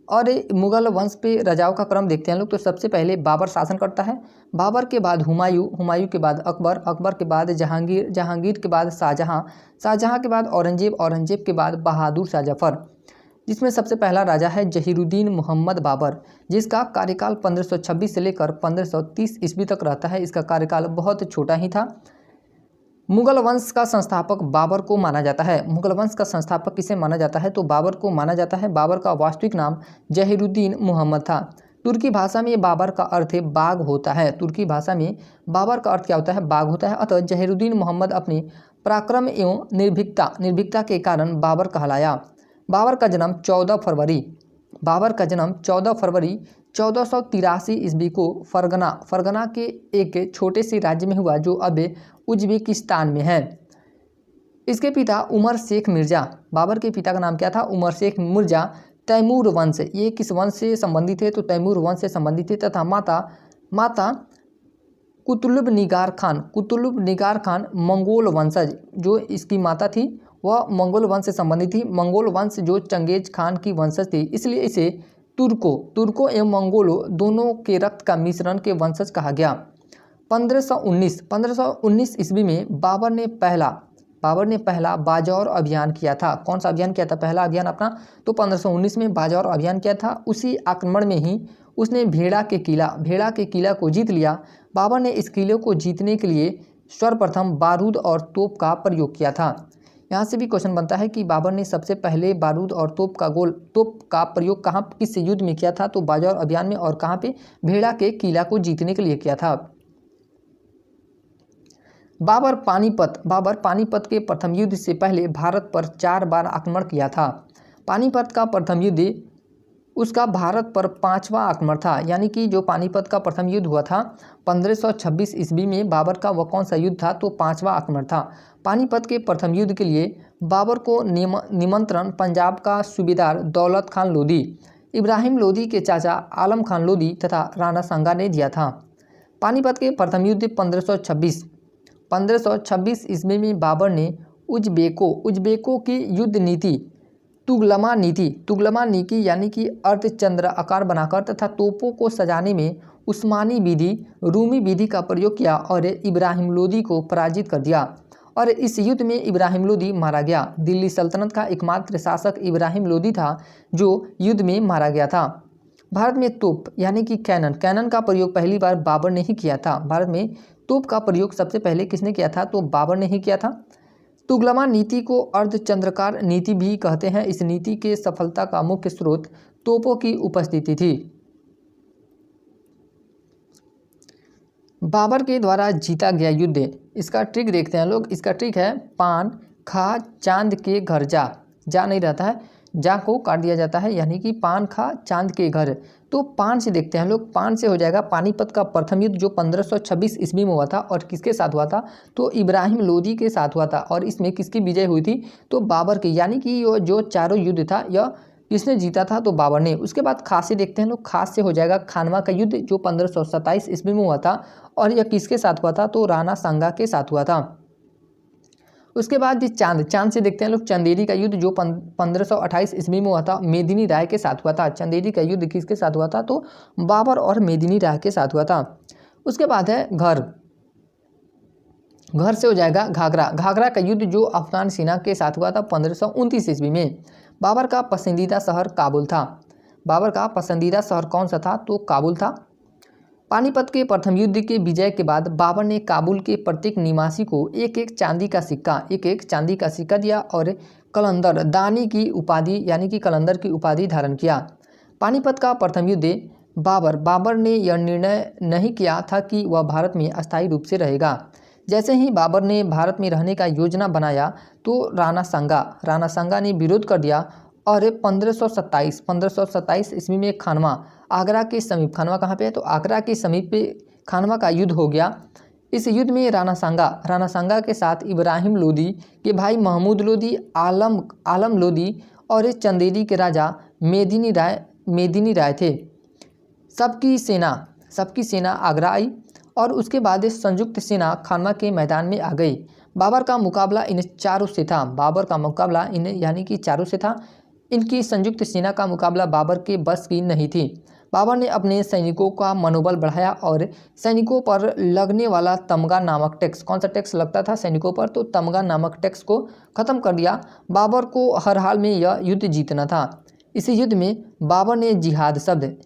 [SPEAKER 1] और मुगल वंश पे राजाओं का क्रम देखते हैं लोग। तो सबसे पहले बाबर शासन करता है। बाबर के बाद हुमायूं के बाद अकबर के बाद जहांगीर के बाद शाहजहां के बाद औरंगजेब के बाद बहादुर शाह जफर, जिसमें सबसे पहला राजा है जहीरुद्दीन मोहम्मद बाबर, जिसका कार्यकाल 1526 से लेकर 1530 ईस्वी तक रहता है। इसका कार्यकाल बहुत छोटा ही था। मुगल वंश का संस्थापक बाबर को माना जाता है। मुगल वंश का संस्थापक किसे माना जाता है? तो बाबर को माना जाता है। बाबर का वास्तविक नाम जहीरुद्दीन मोहम्मद था। तुर्की भाषा में बाबर का अर्थ बाग होता है। तुर्की भाषा में बाबर का अर्थ क्या होता है? बाग होता है। अतः जहीरुद्दीन मोहम्मद अपनी पराक्रम एवं निर्भीकता के कारण बाबर कहलाया। बाबर का जन्म 14 फरवरी 1483 ईस्वी को फरगना के एक छोटे से राज्य में हुआ, जो अब उज्बेकिस्तान में है। इसके पिता उमर शेख मिर्जा, बाबर के पिता का नाम क्या था? उमर शेख मिर्जा। तैमूर वंश, ये किस वंश से संबंधित है? तो तैमूर वंश से संबंधित है। तथा माता कुतुब निगार खान मंगोल वंशज, जो इसकी माता थी वह मंगोल वंश से संबंधित थी। मंगोल वंश जो चंगेज खान की वंशज थी, इसलिए इसे तुर्कों एवं मंगोलों दोनों के रक्त का मिश्रण के वंशज कहा गया। 1519 ईस्वी में बाबर ने पहला बाजौर अभियान किया था। कौन सा अभियान किया था? पहला अभियान अपना तो 1519 में बाजौर अभियान किया था। उसी आक्रमण में ही उसने भेड़ा के किला को जीत लिया। बाबर ने इस किले को जीतने के लिए सर्वप्रथम बारूद और तोप का प्रयोग किया था। यहाँ से भी क्वेश्चन बनता है कि बाबर ने सबसे पहले बारूद और तोप का प्रयोग कहाँ किस युद्ध में किया था, तो बाजार अभियान में, और कहाँ पे, भेड़ा के किला को जीतने के लिए किया था। बाबर पानीपत के प्रथम युद्ध से पहले भारत पर 4 बार आक्रमण किया था। पानीपत का प्रथम युद्ध उसका भारत पर 5वां आक्रमण था, यानी कि जो पानीपत का प्रथम युद्ध हुआ था 1526 ईस्वी में, बाबर का वह कौन सा युद्ध था, तो 5वां आक्रमण था। पानीपत के प्रथम युद्ध के लिए बाबर को निमंत्रण पंजाब का सूबेदार दौलत खान लोधी, इब्राहिम लोधी के चाचा आलम खान लोधी तथा राणा सांगा ने दिया था। पानीपत के प्रथम युद्ध 1526 ईस्वी में बाबर ने उज्बेकों की युद्ध नीति तुगलमा नीति यानी कि अर्धचंद्र आकार बनाकर तथा तोपों को सजाने में उस्मानी विधि, रूमी विधि का प्रयोग किया और इब्राहिम लोदी को पराजित कर दिया, और इस युद्ध में इब्राहिम लोदी मारा गया। दिल्ली सल्तनत का एकमात्र शासक इब्राहिम लोदी था जो युद्ध में मारा गया था। भारत में तोप यानी कि कैनन का प्रयोग पहली बार बाबर ने ही किया था। भारत में तोप का प्रयोग सबसे पहले किसने किया था, तो बाबर ने ही किया था। तुगलमा नीति को अर्धचंद्राकार नीति भी कहते हैं। इस नीति के सफलता का मुख्य स्रोत तोपों की उपस्थिति थी। बाबर के द्वारा जीता गया युद्ध, इसका ट्रिक देखते हैं लोग। इसका ट्रिक है पान खा चांद के घर जा नहीं रहता है, जा को काट दिया जाता है, यानी कि पान खा चांद के घर। तो पान से देखते हैं लोग, पान से हो जाएगा पानीपत का प्रथम युद्ध जो 1526 ईस्वी में हुआ था, और किसके साथ हुआ था, तो इब्राहिम लोदी के साथ हुआ था। और इसमें किसकी विजय हुई थी, तो बाबर की, यानी कि जो चारों युद्ध था यह किसने जीता था, तो बाबर ने। उसके बाद खास से देखते हैं लोग, खास से हो जाएगा खानवा का युद्ध जो 1527 ईस्वी में हुआ था, और यह किसके साथ हुआ था, तो राणा सांगा के साथ हुआ था। उसके बाद चांद से देखते हैं लोग, चंदेरी का युद्ध जो 1528 ईस्वी में हुआ था, मेदिनी राय के साथ हुआ था। चंदेरी का युद्ध किसके साथ हुआ था, तो बाबर और मेदिनी राय के साथ हुआ था। उसके बाद है घर से हो जाएगा घाघरा का युद्ध जो अफगान सेना के साथ हुआ था 1529 ईस्वी में। बाबर का पसंदीदा शहर काबुल था। बाबर का पसंदीदा शहर कौन सा था, तो काबुल था। पानीपत के प्रथम युद्ध के विजय के बाद बाबर ने काबुल के प्रत्येक निवासी को एक एक चांदी का सिक्का दिया और कलंदर दानी की उपाधि यानी कि कलंदर की उपाधि धारण किया। पानीपत का प्रथम युद्ध बाबर ने यह निर्णय नहीं किया था कि वह भारत में अस्थायी रूप से रहेगा। जैसे ही बाबर ने भारत में रहने का योजना बनाया तो राणा सांगा ने विरोध कर दिया और 1527 ईस्वी में आगरा के समीप, खानवा कहाँ पे है, तो आगरा के समीप पे खानवा का युद्ध हो गया। इस युद्ध में राणा सांगा के साथ इब्राहिम लोदी के भाई महमूद लोदी, आलम लोदी और चंदेरी के राजा मेदिनी राय थे। सबकी सेना आगरा आई और उसके बाद संयुक्त सेना खानवा के मैदान में आ गई। बाबर का मुकाबला इन चारों से था। इनकी संयुक्त सेना का मुकाबला बाबर के बस की नहीं थी। बाबर ने अपने सैनिकों का मनोबल बढ़ाया और सैनिकों पर लगने वाला तमगा नामक टैक्स, कौन सा टैक्स लगता था सैनिकों पर, तो तमगा नामक टैक्स को खत्म कर दिया। बाबर को हर हाल में यह युद्ध जीतना था। इसी युद्ध में बाबर ने जिहाद शब्द,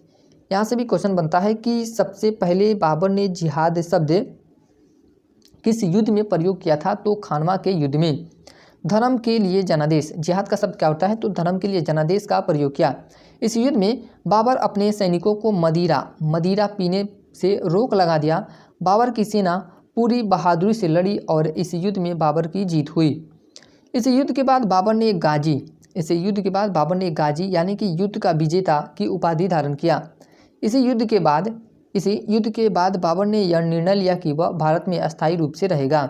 [SPEAKER 1] यहाँ से भी क्वेश्चन बनता है कि सबसे पहले बाबर ने जिहाद शब्द किस युद्ध में प्रयोग किया था, तो खानवा के युद्ध में। धर्म के लिए जनादेश, जिहाद का शब्द क्या होता है, तो धर्म के लिए जनादेश का प्रयोग किया। इस युद्ध में बाबर अपने सैनिकों को मदिरा पीने से रोक लगा दिया। बाबर की सेना पूरी बहादुरी से लड़ी और इस युद्ध में बाबर की जीत हुई। इस युद्ध के बाद बाबर ने गाजी यानी कि युद्ध का विजेता की उपाधि धारण किया। इसी युद्ध के बाद बाबर ने यह निर्णय लिया कि वह भारत में अस्थायी रूप से रहेगा।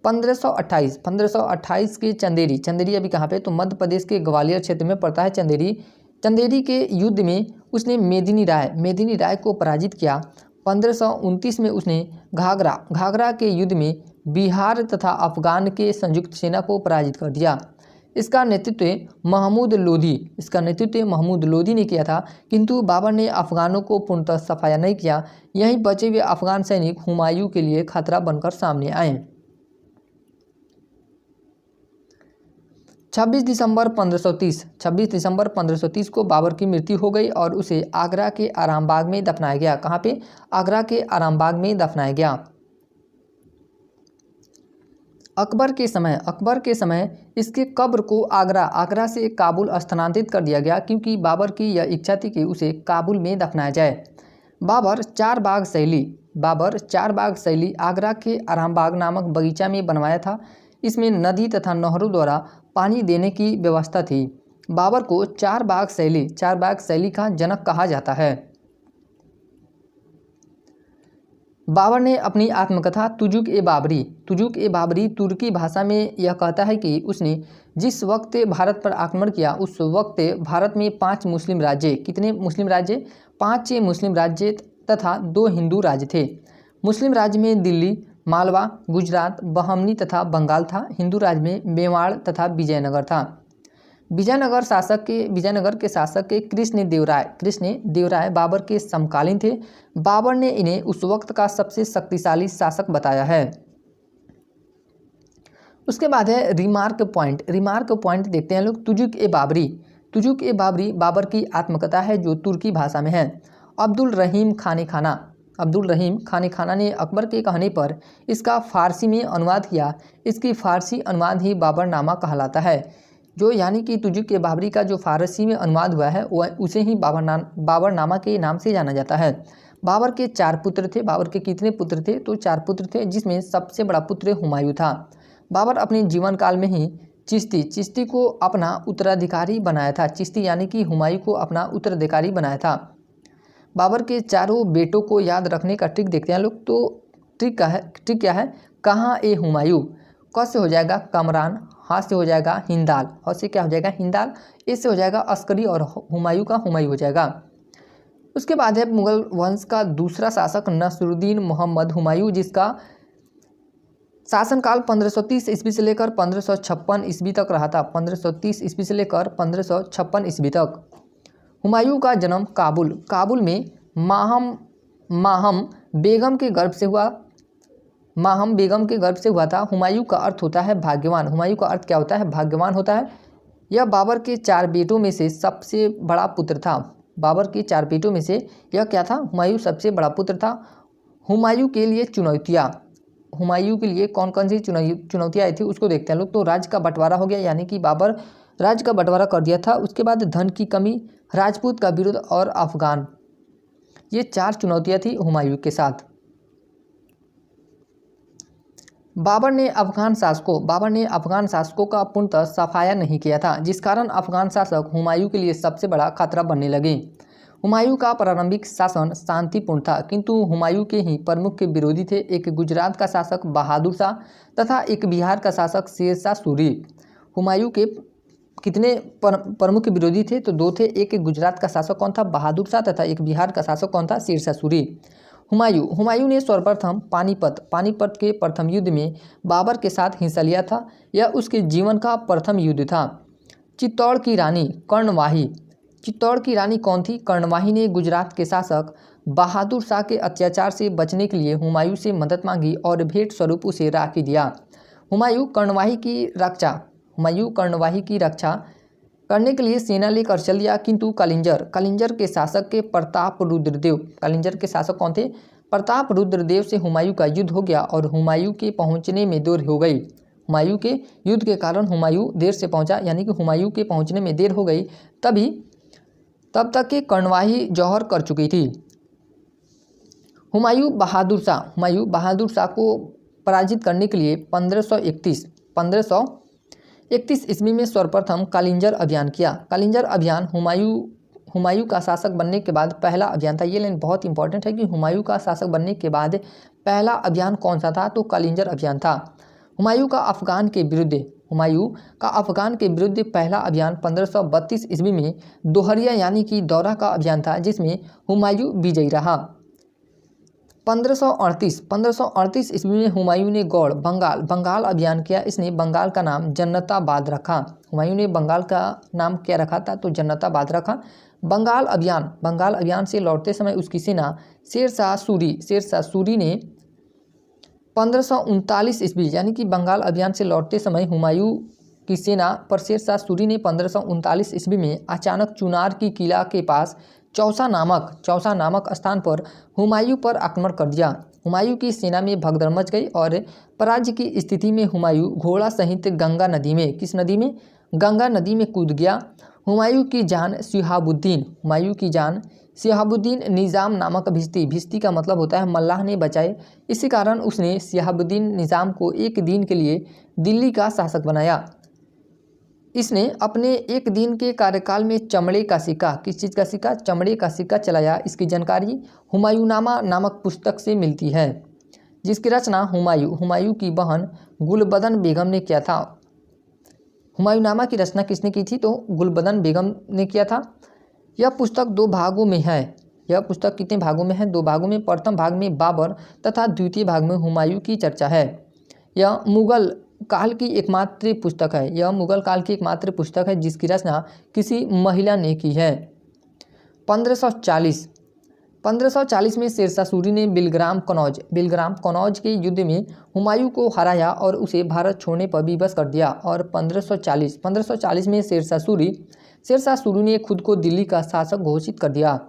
[SPEAKER 1] 1528 के चंदेरी अभी कहाँ पे, तो मध्य प्रदेश के ग्वालियर क्षेत्र में पड़ता है चंदेरी के युद्ध में उसने मेदिनी राय को पराजित किया। 1529 में उसने घाघरा के युद्ध में बिहार तथा अफगान के संयुक्त सेना को पराजित कर दिया। इसका नेतृत्व महमूद लोदी ने किया था, किंतु बाबर ने अफगानों को पूर्णतः सफाया नहीं किया। यहीं बचे हुए अफगान सैनिक हुमायूं के लिए खतरा बनकर सामने आए। 26 दिसंबर 1530 को बाबर की मृत्यु हो गई और उसे आगरा के आरामबाग में दफनाया गया। कहाँ पे, आगरा के आरामबाग में दफनाया गया। अकबर के समय इसके कब्र को आगरा से काबुल स्थानांतरित कर दिया गया, क्योंकि बाबर की यह इच्छा थी कि उसे काबुल में दफनाया जाए। बाबर चार बाग शैली आगरा के आरामबाग नामक बगीचा में बनवाया था। इसमें नदी तथा नहरों द्वारा पानी देने की व्यवस्था थी। बाबर को चार बाग शैली का जनक कहा जाता है। बाबर ने अपनी आत्मकथा तुजुक ए बाबरी तुर्की भाषा में यह कहता है कि उसने जिस वक्त भारत पर आक्रमण किया उस वक्त भारत में 5 मुस्लिम राज्य, कितने मुस्लिम राज्य? 5 मुस्लिम राज्य तथा 2 हिंदू राज्य थे। मुस्लिम राज्य में दिल्ली, मालवा, गुजरात, बहमनी तथा बंगाल था। हिंदू राज्य में मेवाड़ तथा विजयनगर था। विजयनगर के शासक के कृष्ण देवराय बाबर के समकालीन थे। बाबर ने इन्हें उस वक्त का सबसे शक्तिशाली शासक बताया है। उसके बाद है रिमार्क पॉइंट देखते हैं लोग। तुजुक ए बाबरी बाबर की आत्मकथा है जो तुर्की भाषा में है। अब्दुल रहीम खाने खाना ने अकबर के कहने पर इसका फारसी में अनुवाद किया। इसकी फारसी अनुवाद ही बाबरनामा कहलाता है। जो यानी कि तुजुक ए बाबरी का जो फारसी में अनुवाद हुआ है वह उसे ही बाबरनामा के नाम से जाना जाता है। बाबर के 4 पुत्र थे। बाबर के कितने पुत्र थे? तो 4 पुत्र थे, जिसमें सबसे बड़ा पुत्र हुमायूं था। बाबर अपने जीवन काल में ही चिश्ती को अपना उत्तराधिकारी बनाया था। चिश्ती यानी कि हुमायूं को अपना उत्तराधिकारी बनाया था। बाबर के चारों बेटों को याद रखने का ट्रिक देखते हैं लोग। तो ट्रिक क्या है? कहाँ ए हुमायूं, क से हो जाएगा कमरान, हा से हो जाएगा हिंदाल, ह से क्या हो जाएगा हिंदाल, ए से हो जाएगा अस्करी और हुमायूं का हुमायूं हो जाएगा। उसके बाद है मुगल वंश का दूसरा शासक नसरुद्दीन मोहम्मद हुमायूं, जिसका शासनकाल 1530 ईस्वी से लेकर 1556 ईस्वी तक रहा था। 1530 ईस्वी से लेकर 1556 ईस्वी तक। हुमायूं का जन्म काबुल में माहम बेगम के गर्भ से हुआ था। हुमायूं का अर्थ होता है भाग्यवान। हुमायूं का अर्थ क्या होता है? भाग्यवान होता है। यह बाबर के 4 बेटों में से सबसे बड़ा पुत्र था। बाबर के 4 बेटों में से यह क्या था? हुमायूं सबसे बड़ा पुत्र था। हुमायूं के लिए कौन कौन सी चुनौतियाँ आई थी उसको देखते हैं लोग। तो राज्य का बंटवारा हो गया, यानी कि बाबर राज्य का बंटवारा कर दिया था। उसके बाद धन की कमी, राजपूत का विरोध और अफगान, ये 4 चुनौतियाँ थी हुमायूं के साथ। बाबर ने अफगान शासकों का पूर्णतः सफाया नहीं किया था, जिस कारण अफगान शासक हुमायूं के लिए सबसे बड़ा खतरा बनने लगे। हुमायूं का प्रारंभिक शासन शांतिपूर्ण था, किंतु हुमायूं के ही प्रमुख विरोधी थे। एक गुजरात का शासक बहादुर शाह तथा एक बिहार का शासक शेरशाह सूरी। हुमायूं के कितने प्रमुख विरोधी थे? तो 2 थे। एक गुजरात का शासक कौन था? बहादुर शाह, तथा एक बिहार का शासक कौन था? शेरशाह सूरी। हुमायूं ने सर्वप्रथम पानीपत के प्रथम युद्ध में बाबर के साथ हिस्सा लिया था। यह उसके जीवन का प्रथम युद्ध था। चित्तौड़ की रानी कौन थी? कर्णवाही ने गुजरात के शासक बहादुर शाह के अत्याचार से बचने के लिए हुमायूं से मदद मांगी और भेंट स्वरूप उसे राखी दिया। हुमायूं कर्णवाही की रक्षा करने के लिए सेना लेकर चल दिया, किंतु कलिंजर के शासक के कलिंजर के शासक कौन थे? प्रताप रुद्रदेव से हुमायूं का युद्ध हो गया और हुमायूं के पहुंचने में देर हो गई। हुमायूं के युद्ध के कारण हुमायूं देर से पहुंचा, यानी कि हुमायूं के पहुंचने में देर हो गई। तब तक के कर्णवाही जौहर कर चुकी थी। हुमायूं बहादुर शाह को पराजित करने के लिए 1531 ईस्वी में सर्वप्रथम कलिंजर अभियान किया। कलिंजर अभियान हुमायूं का शासक बनने के बाद पहला अभियान था। ये लाइन बहुत इंपॉर्टेंट है कि हुमायूं का शासक बनने के बाद पहला अभियान कौन सा था? तो कलिंजर अभियान था। हुमायूं का अफगान के विरुद्ध पहला अभियान 1532 ईस्वी में दोहरिया यानी कि दौरा का अभियान था, जिसमें हुमायूं विजयी रहा। 1538 ईस्वी में हुमायूं ने गौड़ बंगाल अभियान किया। इसने बंगाल का नाम जन्नताबाद रखा। हुमायूं ने बंगाल का नाम क्या रखा था? तो जन्नताबाद रखा। बंगाल अभियान से लौटते समय उसकी सेना शेरशाह सूरी ने 1539 ईस्वी, यानी कि बंगाल अभियान से लौटते समय हुमायूं की सेना पर शेरशाह सूरी ने 1539 ईस्वी में अचानक चुनार की किला के पास चौसा नामक स्थान पर हुमायूं पर आक्रमण कर दिया। हुमायूं की सेना में भगदड़ मच गई और पराजय की स्थिति में हुमायूं घोड़ा सहित गंगा नदी में, किस नदी में, गंगा नदी में कूद गया। हुमायूं की जान शिहाबुद्दीन निज़ाम नामक भिश्ती का मतलब होता है मल्लाह ने बचाए। इसी कारण उसने शिहाबुद्दीन निज़ाम को एक दिन के लिए दिल्ली का शासक बनाया। इसने अपने एक दिन के कार्यकाल में चमड़े का सिक्का, किस चीज़ का सिक्का, चमड़े का सिक्का चलाया। इसकी जानकारी हुमायूंनामा नामक पुस्तक से मिलती है, जिसकी रचना हुमायूं की बहन गुलबदन बेगम ने किया था। हुमायूंनामा की रचना किसने की थी, तो गुलबदन बेगम ने किया था। यह पुस्तक 2 भागों में है। यह पुस्तक कितने भागों में है, 2 भागों में। प्रथम भाग में बाबर तथा द्वितीय भाग में हुमायूं की चर्चा है। यह मुगल काल की एकमात्र पुस्तक है जिसकी रचना किसी महिला ने की है। 1540 में शेरशाह सूरी ने बिलग्राम कनौज के युद्ध में हुमायूं को हराया और उसे भारत छोड़ने पर विवश कर दिया। और 1540 में शेरशाह सूरी ने खुद को दिल्ली का शासक घोषित कर दिया।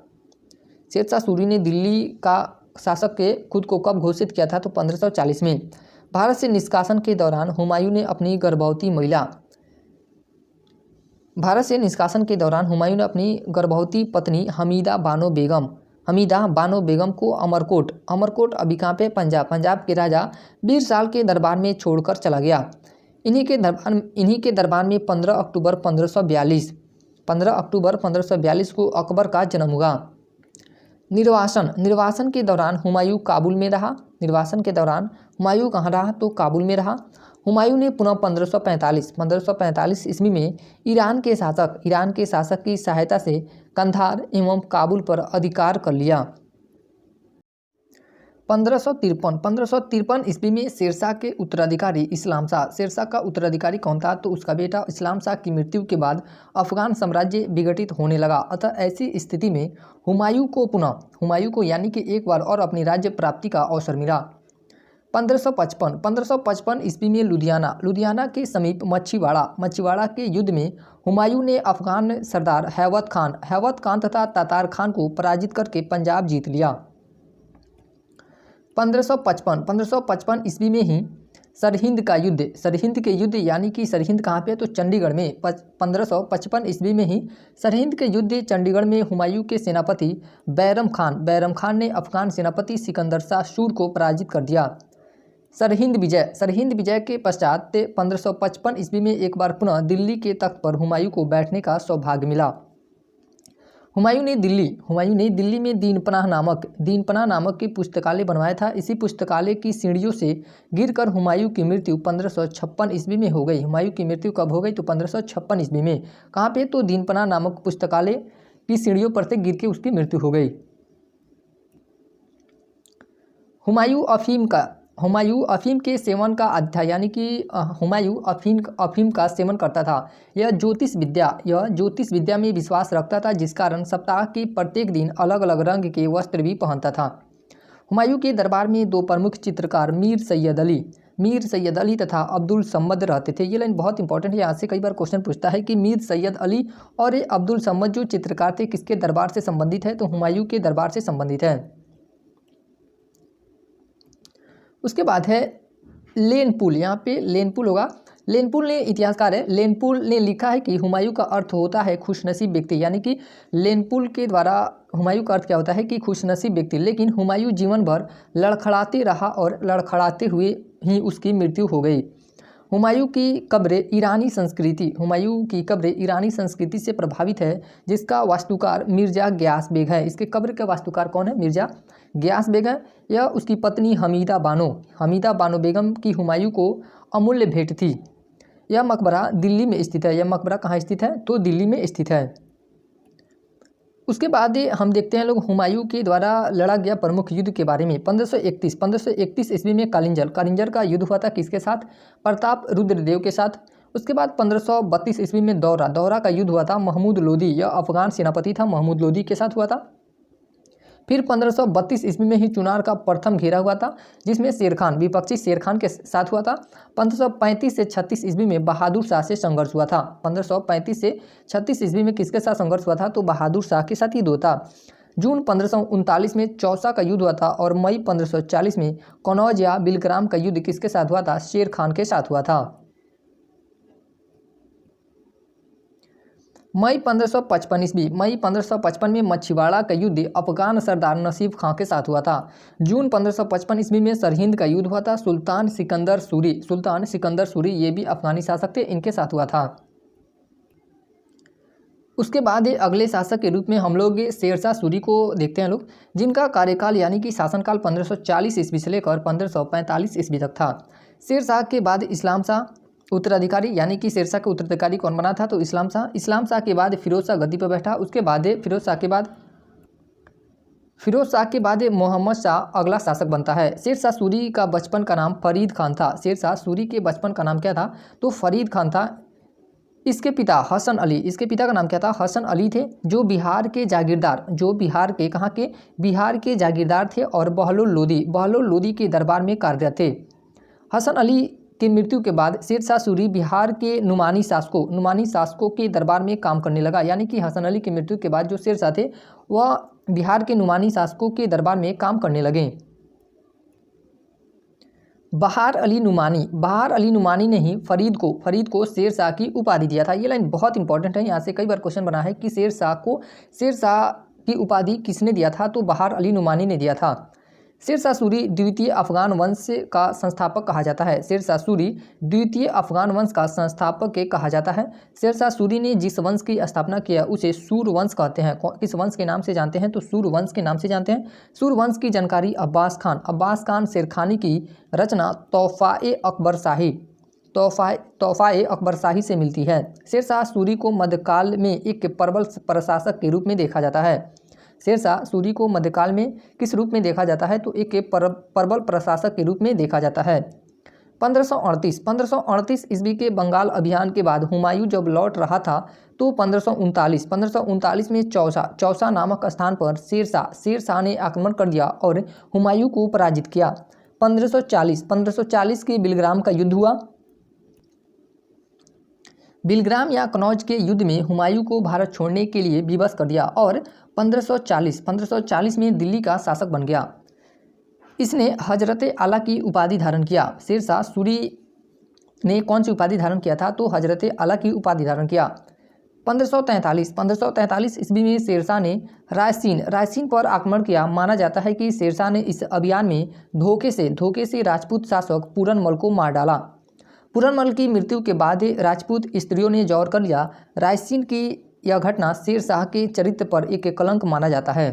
[SPEAKER 1] शेरशाह सूरी ने दिल्ली का शासक के खुद को कब घोषित किया था, तो 1540 में। भारत से निष्कासन के दौरान हुमायूं ने अपनी गर्भवती पत्नी हमीदा बानो बेगम को अमरकोट अभी कहाँ पे, पंजाब के राजा बीर साल के दरबार में छोड़कर चला गया। इन्हीं के दरबार में 15 अक्टूबर 1542 को अकबर का जन्म हुआ। निर्वासन के दौरान हुमायूं काबुल में रहा। हुमायूं कहाँ रहा, तो काबुल में रहा। हुमायूं ने पुनः 1545 ईस्वी में ईरान के शासक की सहायता से कंधार एवं काबुल पर अधिकार कर लिया। 1553 ईस्वी में शेरशाह के उत्तराधिकारी इस्लाम शाह। शेरशाह का उत्तराधिकारी कौन था, तो उसका बेटा इस्लाम शाह की मृत्यु के बाद अफगान साम्राज्य विघटित होने लगा। अतः ऐसी स्थिति में हुमायूं को यानी कि एक बार और अपनी राज्य प्राप्ति का अवसर मिला। 1555 ईस्वी में लुधियाना के समीप मच्छीवाड़ा के युद्ध में हुमायूं ने अफगान सरदार हैवत खान तथा तातार खान को पराजित करके पंजाब जीत लिया। 1555 ईस्वी में ही सरहिंद के युद्ध यानी कि सरहिंद कहाँ पे, तो चंडीगढ़ में। 1555 ईस्वी में ही सरहिंद के युद्ध चंडीगढ़ में हुमायूं के सेनापति बैरम खान ने अफगान सेनापति सिकंदर शाह सूर को पराजित कर दिया। सरहिंद विजय के पश्चात 1555 ईस्वी में एक बार पुनः दिल्ली के तख्त पर हुमायूं को बैठने का सौभाग्य मिला। हुमायूं ने दिल्ली में दीनपनाह नामक की पुस्तकालय बनवाया था। इसी पुस्तकालय की सीढ़ियों से गिरकर हुमायूं की मृत्यु 1556 ईस्वी में हो गई। हुमायूं की मृत्यु कब हो गई, तो 1556 ईस्वी में। कहाँ पे, तो दीनपनाह नामक पुस्तकालय की सीढ़ियों पर से गिर के उसकी मृत्यु हो गई। हुमायूं अफीम के सेवन का अध्याय यानी कि हुमायूं अफीम का सेवन करता था। यह ज्योतिष विद्या में विश्वास रखता था, जिस कारण सप्ताह के प्रत्येक दिन अलग अलग रंग के वस्त्र भी पहनता था। हुमायूं के दरबार में 2 प्रमुख चित्रकार मीर सैयद अली तथा अब्दुल सम्मद रहते थे। ये लाइन बहुत इंपॉर्टेंट है, यहाँ से कई बार क्वेश्चन पूछता है कि मीर सैयद अली और अब्दुल सम्मद जो चित्रकार थे किसके दरबार से संबंधित है, तो हुमायूं के दरबार से संबंधित है। उसके बाद है लेनपुल, यहाँ पे लेनपुल होगा। लेनपुल ने इतिहासकार है, लेनपुल ने लिखा है कि हुमायूं का अर्थ होता है खुशनसीब व्यक्ति, यानी कि लेनपुल के द्वारा हुमायूं का अर्थ क्या होता है कि खुशनसीब व्यक्ति। लेकिन हुमायूं जीवन भर लड़खड़ाते रहा और लड़खड़ाते हुए ही उसकी मृत्यु हो गई। हुमायूं की कब्र ईरानी संस्कृति से प्रभावित है, जिसका वास्तुकार मिर्जा गयास बेग है। इसके कब्र के वास्तुकार कौन है, मिर्जा गयास बेग है। यह उसकी पत्नी हमीदा बानो बेगम की हुमायूं को अमूल्य भेंट थी। यह मकबरा दिल्ली में स्थित है। यह मकबरा कहाँ स्थित है, तो दिल्ली में स्थित है। उसके बाद हम देखते हैं लोग हुमायूं के द्वारा लड़ा गया प्रमुख युद्ध के बारे में। 1531 ईस्वी में कालिंजर का युद्ध हुआ था, किसके साथ, प्रताप रुद्रदेव के साथ। उसके बाद 1532 ईस्वी में दौरा का युद्ध हुआ था, महमूद लोदी, यह अफगान सेनापति था, महमूद लोदी के साथ हुआ था। फिर 1532 ईस्वी में ही चुनार का प्रथम घेरा हुआ था, जिसमें शेर खान, विपक्षी शेर खान के साथ हुआ था। 1535 से 36 ईस्वी में बहादुर शाह से संघर्ष हुआ था। 1535 से 36 ईस्वी में किसके साथ संघर्ष हुआ था? तो बहादुर शाह के साथ युद्ध हुआ था। जून 1539 में चौसा का युद्ध हुआ था और मई 1540 में कनौज या बिलग्राम का युद्ध किसके साथ हुआ था? शेर खान के साथ हुआ था। मई 1555 ईस्वी, मई 1555 में मछीवाड़ा का युद्ध अफगान सरदार नसीब खां के साथ हुआ था। जून 1555 ईस्वी में सरहिंद का युद्ध हुआ था। सुल्तान सिकंदर सूरी ये भी अफगानी शासक थे, इनके साथ हुआ था। उसके बाद अगले शासक के रूप में हम लोग शेरशाह सूरी को देखते हैं लोग, जिनका कार्यकाल यानी कि शासनकाल 1540 ईस्वी से लेकर 1545 ईस्वी तक था। शेरशाह के बाद इस्लाम शाह उत्तराधिकारी, यानी कि शेरशाह के उत्तराधिकारी कौन बना था? तो इस्लाम शाह के बाद फिरोज शाह गद्दी पर बैठा। उसके बाद फिरोज शाह के बाद मोहम्मद शाह अगला शासक बनता है। शेरशाह सूरी का बचपन का नाम फरीद खान था। शेरशाह सूरी के बचपन का नाम क्या था? तो फरीद खान था। इसके पिता हसन अली, इसके पिता का नाम क्या था? हसन अली थे, जो बिहार के जागीरदार थे और बहलोल लोदी के दरबार में कार्यरत थे। हसन अली की मृत्यु के बाद शेरशाह सूरी बिहार के नुमानी शासकों के दरबार में काम करने लगा। यानी कि हसन अली की मृत्यु के बाद जो शेरशाह थे वह बिहार के नुमानी शासकों के दरबार में काम करने लगे। बहार अली नुमानी ने ही फरीद को शेरशाह की उपाधि दिया था। ये लाइन बहुत इंपॉर्टेंट है, यहाँ से कई बार क्वेश्चन बना है कि शेरशाह की उपाधि किसने दिया था? तो बहार अली नुमानी ने दिया था। शेरशाह सूरी द्वितीय अफगान वंश का संस्थापक कहा जाता है। शेरशाह सूरी द्वितीय अफगान वंश का संस्थापक कहा जाता है। शेरशाह सूरी ने जिस वंश की स्थापना किया उसे सूर वंश कहते हैं। किस वंश के नाम से जानते हैं? तो सूर वंश के नाम से जानते हैं। सूर वंश की जानकारी अब्बास खान शेरखानी की रचना तोहफाए अकबर शाही से मिलती है। शेरशाह सूरी को मध्यकाल में एक प्रबल प्रशासक के रूप में देखा जाता है। शेरशाह सूरी को मध्यकाल में किस रूप में देखा जाता है? तो एक प्रबल प्रशासक के रूप में देखा जाता है। 1538 ईस्वी के बंगाल अभियान के बाद हुमायूं जब लौट रहा था तो 1539 में चौसा नामक स्थान पर शेरशाह ने आक्रमण कर दिया और हुमायूं को पराजित किया। 1540 के बिलग्राम का युद्ध हुआ। बिलग्राम या कनौज के युद्ध में हुमायूं को भारत छोड़ने के लिए विवश कर दिया और 1540 में दिल्ली का शासक बन गया। इसने हजरत आला की उपाधि धारण किया। शेरशाह सूरी ने कौन सी उपाधि धारण किया था? तो हजरत आला की उपाधि धारण किया। 1543 ईस्वी में शेरशाह ने रायसीन पर आक्रमण किया। माना जाता है कि शेरशाह ने इस अभियान में धोखे से राजपूत शासक पूरनमल को मार डाला। पूरनमल की मृत्यु के बाद राजपूत स्त्रियों ने जौहर कर लिया। रायसीन की यह घटना शेरशाह के चरित्र पर एक कलंक माना जाता है।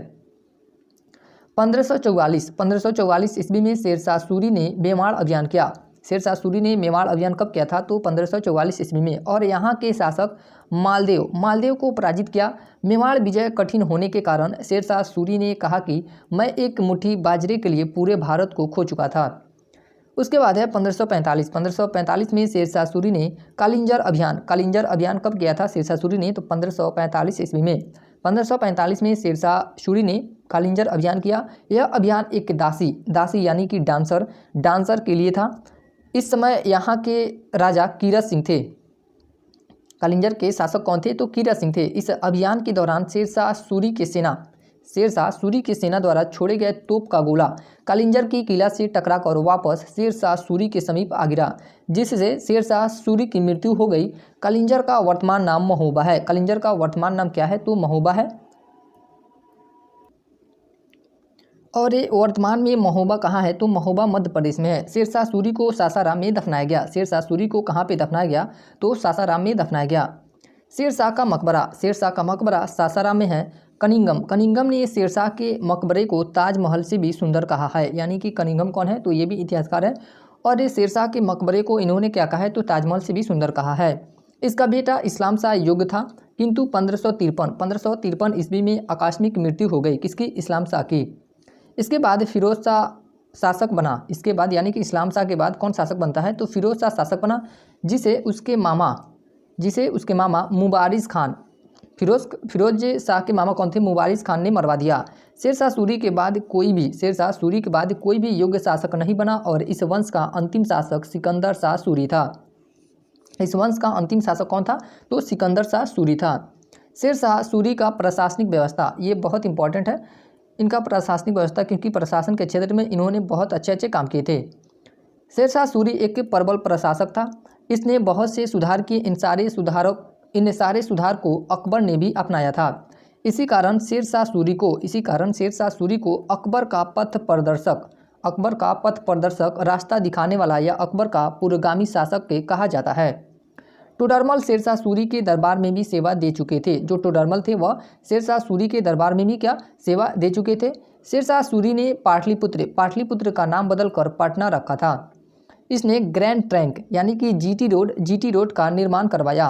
[SPEAKER 1] 1544 ईस्वी में शेरशाह सूरी ने मेवाड़ अभियान किया। शेरशाह सूरी ने मेवाड़ अभियान कब किया था? तो 1544 ईस्वी में, और यहाँ के शासक मालदेव को पराजित किया। मेवाड़ विजय कठिन होने के कारण शेरशाह सूरी ने कहा कि मैं एक मुट्ठी बाजरे के लिए पूरे भारत को खो चुका था। उसके बाद है 1545 में शेरशाह सूरी ने कालिंजर अभियान कब किया था शेरशाह सूरी ने? तो 1545 ईस्वी में। 1545 में शेरशाह सूरी ने कालिंजर अभियान किया। यह अभियान एक दासी यानी कि डांसर के लिए था। इस समय यहाँ के राजा कीरत सिंह थे। कालिंजर के शासक कौन थे? तो कीरत सिंह थे। इस अभियान के दौरान शेरशाह सूरी की सेना द्वारा छोड़े गए तोप का गोला कालिंजर की किला से टकराकर वापस शेरशाह सूरी के समीप आ गिरा, जिससे शेरशाह सूरी की मृत्यु हो गई। कालिंजर का वर्तमान नाम महोबा है। कालिंजर का वर्तमान नाम क्या है? तो महोबा है। और ये वर्तमान में महोबा कहाँ है? तो महोबा मध्य प्रदेश में है। शेरशाह सूरी को सासाराम में दफनाया गया। शेरशाह सूरी को कहाँ पे दफनाया गया? तो सासाराम में दफनाया गया। शेरशाह का मकबरा सासाराम में है। कनिंगम ने शेरशाह के मकबरे को ताजमहल से भी सुंदर कहा है। यानी कि कनिंगम कौन है? तो ये भी इतिहासकार है। और ये शेरशाह के मकबरे को इन्होंने क्या कहा है? तो ताजमहल से भी सुंदर कहा है। इसका बेटा इस्लाम शाह योग्य था, किंतु 1553 ईस्वी में आकस्मिक मृत्यु हो गई। किसकी? इस्लाम शाह की। इसके बाद फिरोज शाह शासक बना। इसके बाद यानी कि इस्लाम शाह के बाद कौन शासक बनता है? तो फिरोज शाह शासक बना, जिसे उसके मामा मुबारिज खान फिरोज शाह के मामा कौन थे? मुबारिज खान ने मरवा दिया। शेरशाह सूरी के बाद कोई भी योग्य शासक नहीं बना और इस वंश का अंतिम शासक सिकंदर शाह सूरी था। इस वंश का अंतिम शासक कौन था? तो सिकंदर शाह सूरी था। शेरशाह सूरी का प्रशासनिक व्यवस्था, ये बहुत इंपॉर्टेंट है इनका प्रशासनिक व्यवस्था, क्योंकि प्रशासन के क्षेत्र में इन्होंने बहुत अच्छे काम किए थे। शेरशाह सूरी एक प्रबल प्रशासक था। इसने बहुत से सुधार किए। इन सारे सुधार को अकबर ने भी अपनाया था। इसी कारण शेरशाह सूरी को अकबर का पथ प्रदर्शक, रास्ता दिखाने वाला या अकबर का पूर्वगामी शासक के कहा जाता है। टोडरमल शेरशाह सूरी के दरबार में भी सेवा दे चुके थे। जो टोडरमल थे वह शेरशाह सूरी के दरबार में भी क्या सेवा दे चुके थे। शेरशाह सूरी ने पाटलिपुत्र का नाम बदलकर पटना रखा था। इसने ग्रैंड ट्रंक यानी कि जीटी रोड का निर्माण करवाया।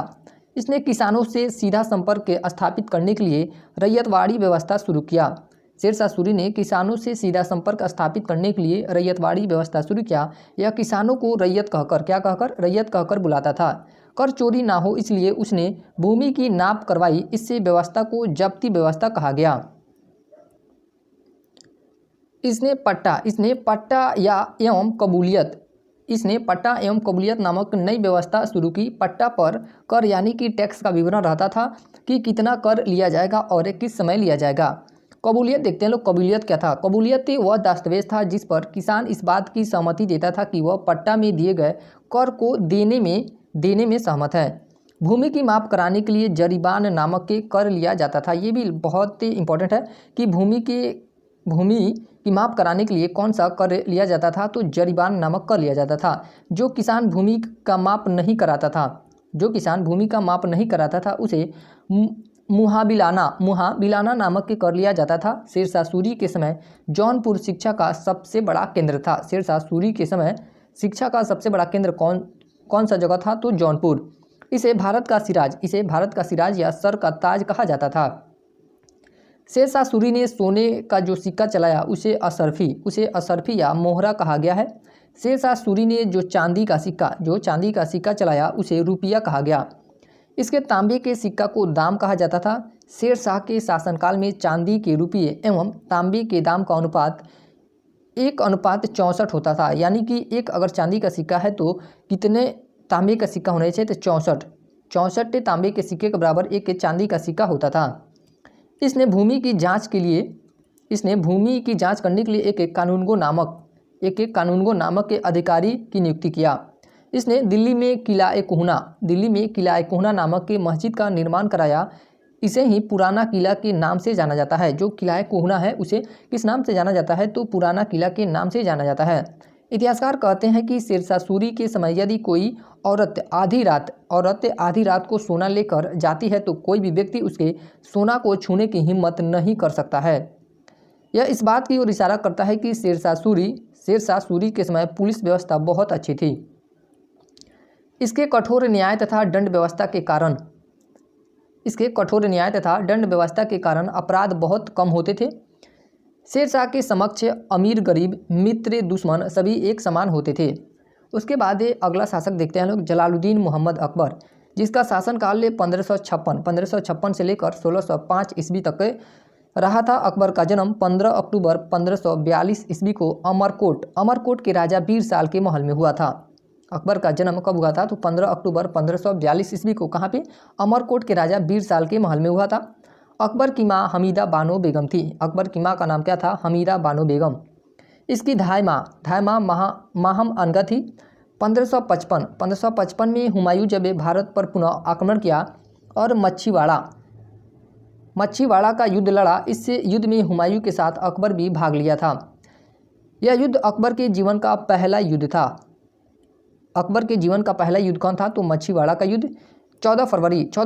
[SPEAKER 1] इसने किसानों से सीधा संपर्क स्थापित करने के लिए रैयतवाड़ी व्यवस्था शुरू किया। शेरशाह सूरी ने किसानों से सीधा संपर्क स्थापित करने के लिए रैयतवाड़ी व्यवस्था शुरू किया। यह किसानों को रैयत कहकर बुलाता था। कर चोरी ना हो इसलिए उसने भूमि की नाप करवाई। इससे व्यवस्था को जब्ती व्यवस्था कहा गया। इसने पट्टा एवं कबूलियत नामक नई व्यवस्था शुरू की। पट्टा पर कर यानी कि टैक्स का विवरण रहता था कि कितना कर लिया जाएगा और किस समय लिया जाएगा। कबूलियत देखते हैं लोग, कबूलियत क्या था? कबूलियत वह दस्तावेज था जिस पर किसान इस बात की सहमति देता था कि वह पट्टा में दिए गए कर को देने में सहमत है। भूमि की माप कराने के लिए जरीबान नामक के कर लिया जाता था। ये भी बहुत ही इंपॉर्टेंट है कि भूमि की माप कराने के लिए कौन सा कर लिया जाता था? तो जरीबान नामक कर लिया जाता था। जो किसान भूमि का माप नहीं कराता था उसे मुहाबिलाना नामक के कर लिया जाता था। शेरशाह सूरी के समय जौनपुर शिक्षा का सबसे बड़ा केंद्र था। शेरशाह सूरी के समय शिक्षा का सबसे बड़ा केंद्र कौन सा जगह था? तो जौनपुर। इसे भारत का सिराज या सर का ताज कहा जाता था। शेरशाह सूरी ने सोने का जो सिक्का चलाया उसे असरफी या मोहरा कहा गया है। शेरशाह सूरी ने जो चांदी का सिक्का चलाया उसे रुपया कहा गया। इसके तांबे के सिक्का को दाम कहा जाता था। शेरशाह के शासनकाल में चांदी के रुपये एवं तांबे के दाम का अनुपात 1:64 होता था। यानी कि एक अगर चांदी का सिक्का है तो कितने तांबे का सिक्का होना चाहिए? तो 64 तांबे के सिक्के के बराबर एक चांदी का सिक्का होता था। इसने भूमि की जांच करने के लिए एक कानूनगो नामक के अधिकारी की नियुक्ति किया। इसने दिल्ली में किला-ए कोहना नामक के मस्जिद का निर्माण कराया। इसे ही पुराना किला के नाम से जाना जाता है। जो किला-ए कोहना है उसे किस नाम से जाना जाता है? तो पुराना किला के नाम से जाना जाता है। इतिहासकार कहते हैं कि शेरशाह सूरी के समय यदि कोई औरत आधी रात को सोना लेकर जाती है तो कोई भी व्यक्ति उसके सोना को छूने की हिम्मत नहीं कर सकता है। यह इस बात की ओर इशारा करता है कि शेरशाह सूरी के समय पुलिस व्यवस्था बहुत अच्छी थी। इसके कठोर न्याय तथा दंड व्यवस्था के कारण अपराध बहुत कम होते थे। शेरशाह के समक्ष अमीर गरीब मित्र दुश्मन सभी एक समान होते थे। उसके बाद अगला शासक देखते हैं लोग, जलालुद्दीन मोहम्मद अकबर, जिसका शासनकाल 1556 से लेकर 1605 ईस्वी तक रहा था। अकबर का जन्म 15 अक्टूबर 1542 ईस्वी को अमरकोट के राजा बीरसाल के महल में हुआ था। अकबर का जन्म कब हुआ था? तो 15 अक्टूबर 1542 ईस्वी को कहाँ पे? अमरकोट के राजा बीरसाल के महल में हुआ था। अकबर की माँ हमीदा बानो बेगम थी। अकबर की माँ का नाम क्या था? हमीदा बानो बेगम। इसकी धाय माँ माहम अनगा थी। 1555 में हुमायूं जब भारत पर पुनः आक्रमण किया और मच्छीवाड़ा का युद्ध लड़ा। इस युद्ध में हुमायूं के साथ अकबर भी भाग लिया था। यह युद्ध अकबर के जीवन का पहला युद्ध था। अकबर के जीवन का पहला युद्ध कौन था? तो मच्छीवाड़ा का युद्ध। 14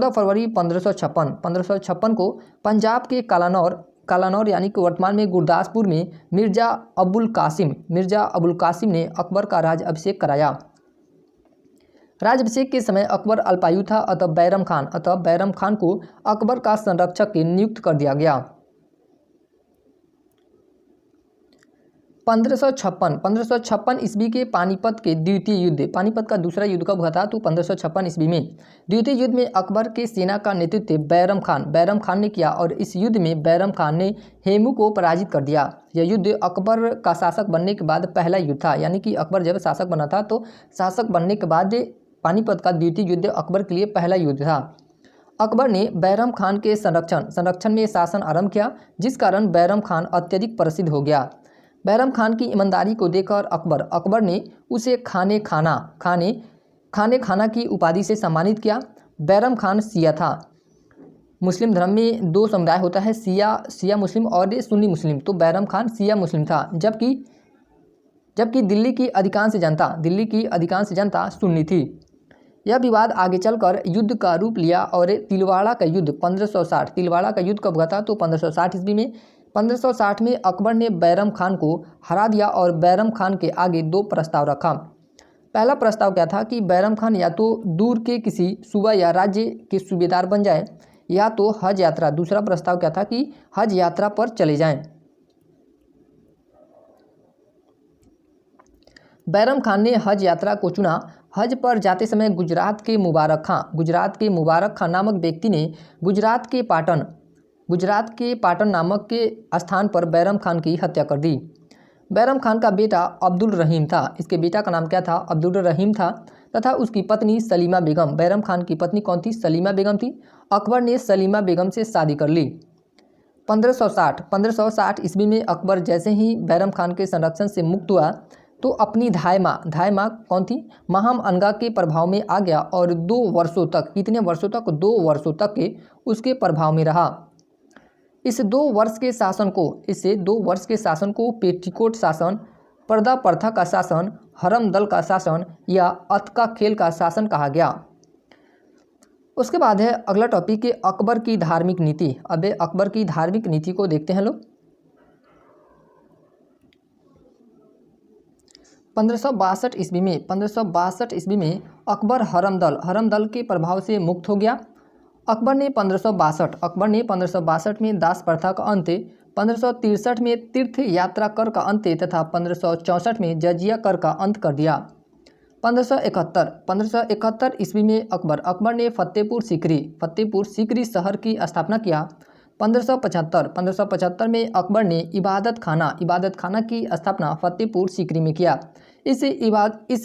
[SPEAKER 1] फरवरी 1556 को पंजाब के कालानौर यानी कि वर्तमान में गुरदासपुर में मिर्जा अबुल कासिम ने अकबर का राज अभिषेक कराया। राजाभिषेक के समय अकबर अल्पायु था, अतः बैरम खान को अकबर का संरक्षक नियुक्त कर दिया गया। 1556 ईस्वी के पानीपत के द्वितीय युद्ध, पानीपत का दूसरा युद्ध कब हुआ था? तो 1556 ईस्वी में। द्वितीय युद्ध में अकबर के सेना का नेतृत्व बैरम खान ने किया और इस युद्ध में बैरम खान ने हेमू को पराजित कर दिया। यह युद्ध अकबर का शासक बनने के बाद पहला युद्ध था, यानी कि अकबर जब शासक बना था तो शासक बनने के बाद पानीपत का द्वितीय युद्ध अकबर के लिए पहला युद्ध था। अकबर ने बैरम खान के संरक्षण में शासन आरंभ किया, जिस कारण बैरम खान अत्यधिक प्रसिद्ध हो गया। बैरम खान की ईमानदारी को देखकर अकबर ने उसे खाने खाना की उपाधि से सम्मानित किया। बैरम खान शिया था। मुस्लिम धर्म में दो समुदाय होता है, शिया मुस्लिम और सुन्नी मुस्लिम। तो बैरम खान शिया मुस्लिम था, जबकि दिल्ली की अधिकांश जनता सुन्नी थी। यह विवाद आगे चलकर युद्ध का रूप लिया और तिलवाड़ा का युद्ध 1560, तिलवाड़ा का युद्ध कब हुआ था? तो 1560 ईस्वी में। 1560 में अकबर ने बैरम खान को हरा दिया और बैरम खान के आगे दो प्रस्ताव रखा। पहला प्रस्ताव क्या था कि बैरम खान या तो दूर के किसी सूबा या राज्य के सूबेदार बन जाए या तो हज यात्रा, दूसरा प्रस्ताव क्या था कि हज यात्रा पर चले जाएं। बैरम खान ने हज यात्रा को चुना। हज पर जाते समय गुजरात के मुबारक खां नामक व्यक्ति ने गुजरात के पाटन नामक के स्थान पर बैरम खान की हत्या कर दी। बैरम खान का बेटा अब्दुल रहीम था, इसके बेटा का नाम क्या था? अब्दुल रहीम था, तथा उसकी पत्नी सलीमा बेगम। बैरम खान की पत्नी कौन थी? सलीमा बेगम थी। अकबर ने सलीमा बेगम से शादी कर ली। 1560 ईस्वी में अकबर जैसे ही बैरम खान के संरक्षण से मुक्त हुआ तो अपनी धाय माँ कौन थी? महम अनगा के प्रभाव में आ गया और 2 वर्षों तक, कितने वर्षों तक? 2 वर्षों तक के उसके प्रभाव में रहा। इस 2 वर्ष के शासन को पेटीकोट शासन, पर्दा प्रथा का शासन, हरम दल का शासन या अतका खेल का शासन कहा गया। उसके बाद है अगला टॉपिक है अकबर की धार्मिक नीति। अब अकबर की धार्मिक नीति को देखते हैं लोग। 1562 ईस्वी में अकबर हरम दल के प्रभाव से मुक्त हो गया। अकबर ने 1562 में दास प्रथा का अंत, 1563 में तीर्थ यात्रा कर का अंत तथा 1564 में जजिया कर का अंत कर दिया। 1571 ईस्वी में अकबर ने फतेहपुर सीकरी शहर की स्थापना किया। 1575 में अकबर ने इबादत खाना की स्थापना फतेहपुर सीकरी में किया। इस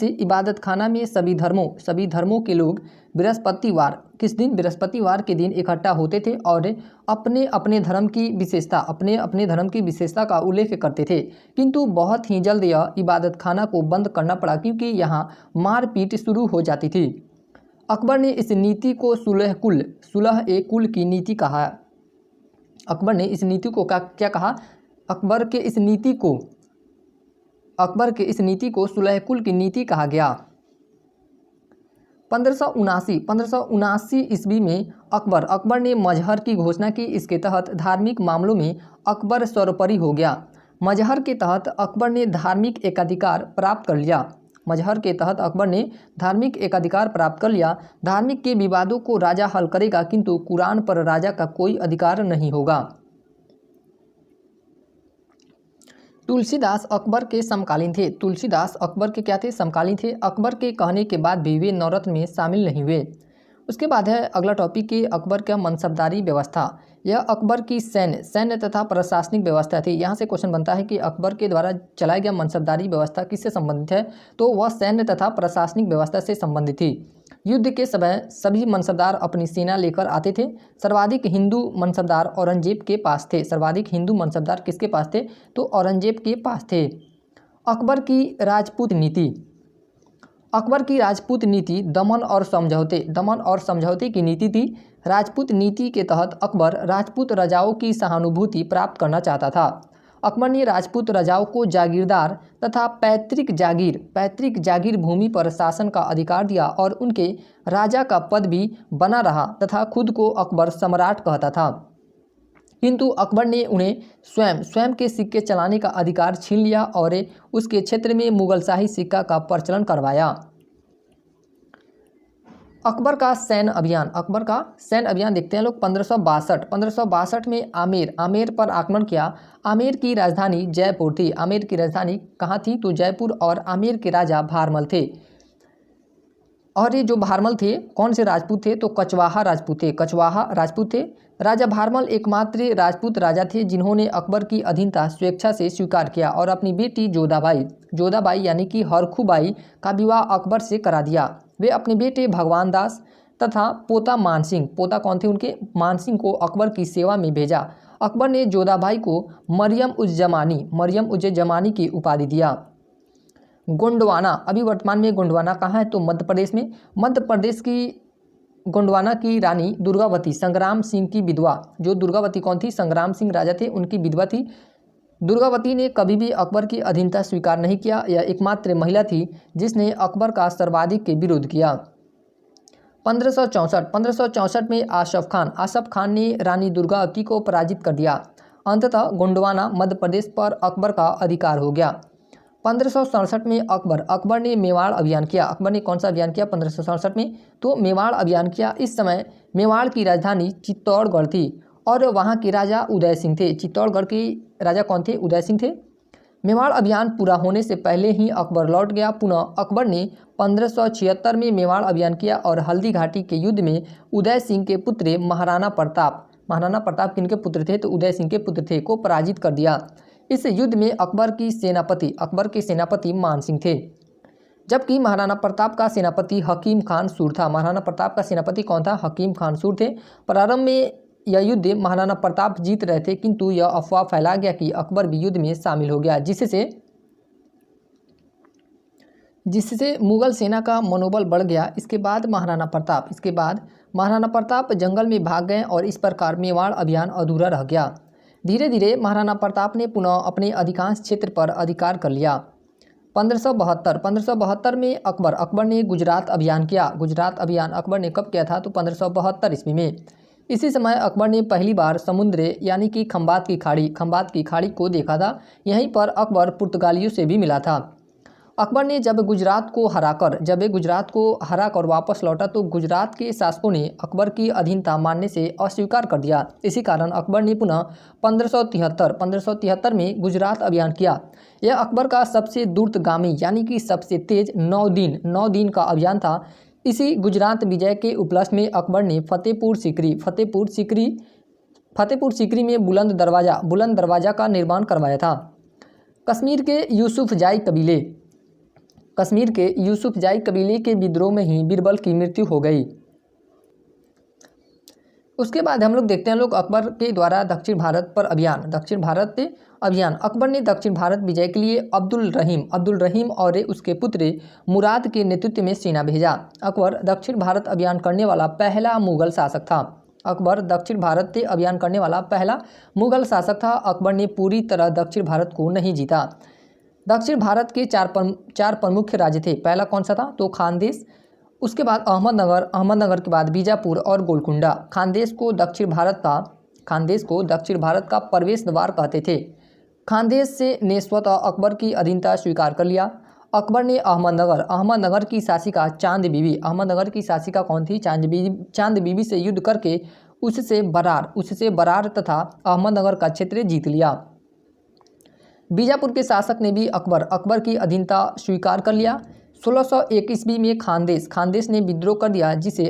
[SPEAKER 1] इबादत खाना में सभी धर्मों के लोग बृहस्पतिवार के दिन इकट्ठा होते थे और अपने अपने धर्म की विशेषता का उल्लेख करते थे। किंतु बहुत ही जल्द यह इबादत खाना को बंद करना पड़ा क्योंकि यहाँ मारपीट शुरू हो जाती थी। अकबर ने इस नीति को सुलह-ए-कुल की नीति कहा। अकबर ने इस नीति को क्या कहा? अकबर के इस नीति को सुलह-ए-कुल की नीति कहा गया। 1579 ईस्वी में अकबर ने मजहर की घोषणा की। इसके तहत धार्मिक मामलों में अकबर सर्वोपरि हो गया। मजहर के तहत अकबर ने धार्मिक एकाधिकार प्राप्त कर लिया। धार्मिक के विवादों को राजा हल करेगा किंतु कुरान पर राजा का कोई अधिकार नहीं होगा। तुलसीदास अकबर के समकालीन थे। तुलसीदास अकबर के क्या थे? समकालीन थे। अकबर के कहने के बाद भी वे नवरत्न में शामिल नहीं हुए। उसके बाद है अगला टॉपिक है अकबर का मनसबदारी व्यवस्था। यह अकबर की सैन्य तथा प्रशासनिक व्यवस्था थी। यहाँ से क्वेश्चन बनता है कि अकबर के द्वारा चलाया गया मनसबदारी व्यवस्था किससे संबंधित है? तो वह सैन्य तथा प्रशासनिक व्यवस्था से संबंधित थी। युद्ध के समय सभी मनसबदार अपनी सेना लेकर आते थे। सर्वाधिक हिंदू मनसबदार औरंगजेब के पास थे। सर्वाधिक हिंदू मनसबदार किसके पास थे? तो औरंगजेब के पास थे। अकबर की राजपूत नीति दमन और समझौते की नीति थी। राजपूत नीति के तहत अकबर राजपूत राजाओं की सहानुभूति प्राप्त करना चाहता था। अकबर ने राजपूत राजाओं को जागीरदार तथा पैतृक जागीर भूमि पर शासन का अधिकार दिया और उनके राजा का पद भी बना रहा तथा खुद को अकबर सम्राट कहता था। किंतु अकबर ने उन्हें स्वयं के सिक्के चलाने का अधिकार छीन लिया और उसके क्षेत्र में मुगलशाही सिक्का का प्रचलन करवाया। अकबर का सैन्य अभियान, अकबर का सैन्य अभियान देखते हैं लोग। 1562 में आमेर पर आक्रमण किया। आमेर की राजधानी जयपुर थी। आमेर की राजधानी कहाँ थी? तो जयपुर। और आमेर के राजा भारमल थे। और ये जो भारमल थे कौन से राजपूत थे? तो कछवाहा राजपूत थे। कछवाहा राजपूत थे। राजा भारमल एकमात्र राजपूत राजा थे जिन्होंने अकबर की अधीनता स्वेच्छा से स्वीकार किया और अपनी बेटी जोधाबाई यानी कि हरखूबाई का विवाह अकबर से करा दिया। वे अपने बेटे भगवान दास तथा पोता मानसिंह, पोता कौन थे उनके? मानसिंह को अकबर की सेवा में भेजा। अकबर ने जोधाबाई को मरियम उज जमानी की उपाधि दिया। गोंडवाना, अभी वर्तमान में गोंडवाना कहाँ है? तो मध्य प्रदेश में। मध्य प्रदेश की गोंडवाना की रानी दुर्गावती संग्राम सिंह की विधवा। जो दुर्गावती कौन थी? संग्राम सिंह राजा थे, उनकी विधवा थी। दुर्गावती ने कभी भी अकबर की अधीनता स्वीकार नहीं किया। यह एकमात्र महिला थी जिसने अकबर का सर्वाधिक के विरोध किया। 1564 में आसफ खान ने रानी दुर्गावती को पराजित कर दिया। अंततः गोंडवाना मध्य प्रदेश पर अकबर का अधिकार हो गया। 1567 में अकबर ने मेवाड़ अभियान किया। अकबर ने कौन सा अभियान किया 1567 में? तो मेवाड़ अभियान किया। इस समय मेवाड़ की राजधानी चित्तौड़गढ़ थी और वहाँ के राजा उदय सिंह थे। चित्तौड़गढ़ के राजा कौन थे? उदय सिंह थे। मेवाड़ अभियान पूरा होने से पहले ही अकबर लौट गया। पुनः अकबर ने 1576 में मेवाड़ अभियान किया और हल्दी घाटी के युद्ध में उदय सिंह के पुत्र महाराणा प्रताप किनके पुत्र थे? तो उदय सिंह के पुत्र थे, को पराजित कर दिया। इस युद्ध में अकबर के सेनापति मानसिंह थे, जबकि महाराणा प्रताप का सेनापति हकीम खान सूर था। महाराणा प्रताप का सेनापति कौन था? हकीम खान सूर थे। प्रारंभ में यह युद्ध महाराणा प्रताप जीत रहे थे, किंतु यह अफवाह फैला गया कि अकबर भी युद्ध में शामिल हो गया, जिससे मुगल सेना का मनोबल बढ़ गया। इसके बाद महाराणा प्रताप जंगल में भाग गए और इस प्रकार मेवाड़ अभियान अधूरा रह गया। धीरे धीरे महाराणा प्रताप ने पुनः अपने अधिकांश क्षेत्र पर अधिकार कर लिया। 1572 में अकबर ने गुजरात अभियान किया। गुजरात अभियान अकबर ने कब किया था? तो 1572 ईस्वी में। इसी समय अकबर ने पहली बार समुद्र यानी कि खंबात की खाड़ी को देखा था। यहीं पर अकबर पुर्तगालियों से भी मिला था। अकबर ने जब गुजरात को हराकर वापस लौटा तो गुजरात के शासकों ने अकबर की अधीनता मानने से अस्वीकार कर दिया। इसी कारण अकबर ने पुनः 1573 में गुजरात अभियान किया। यह अकबर का सबसे द्रुतगामी यानी कि सबसे तेज 9 दिन का अभियान था। इसी गुजरात विजय के उपलक्ष्य में अकबर ने फतेहपुर सीकरी में बुलंद दरवाजा का निर्माण करवाया था। कश्मीर के यूसुफजाई कबीले के विद्रोह में ही बीरबल की मृत्यु हो गई। उसके बाद हम लोग देखते हैं अकबर के द्वारा दक्षिण भारत अभियान। अकबर ने दक्षिण भारत विजय के लिए अब्दुल रहीम और उसके पुत्र मुराद के नेतृत्व में सेना भेजा। अकबर दक्षिण भारत अभियान करने वाला पहला मुगल शासक था। अकबर ने पूरी तरह दक्षिण भारत को नहीं जीता। दक्षिण भारत के चार प्रमुख राज्य थे। पहला कौन सा था? तो खानदेश, उसके बाद अहमदनगर के बाद बीजापुर और गोलकुंडा। खानदेश को दक्षिण भारत का प्रवेश द्वार कहते थे। खानदेश ने स्वतः अकबर की अधीनता स्वीकार कर लिया। अकबर ने अहमदनगर की शासिका चांद कौन थी? चांद बीबी से युद्ध करके उससे बरार तथा अहमदनगर का क्षेत्र जीत लिया। बीजापुर के शासक ने भी अकबर की अधीनता स्वीकार कर लिया। 1601 ईस्वी में खानदेश ने विद्रोह कर दिया, जिसे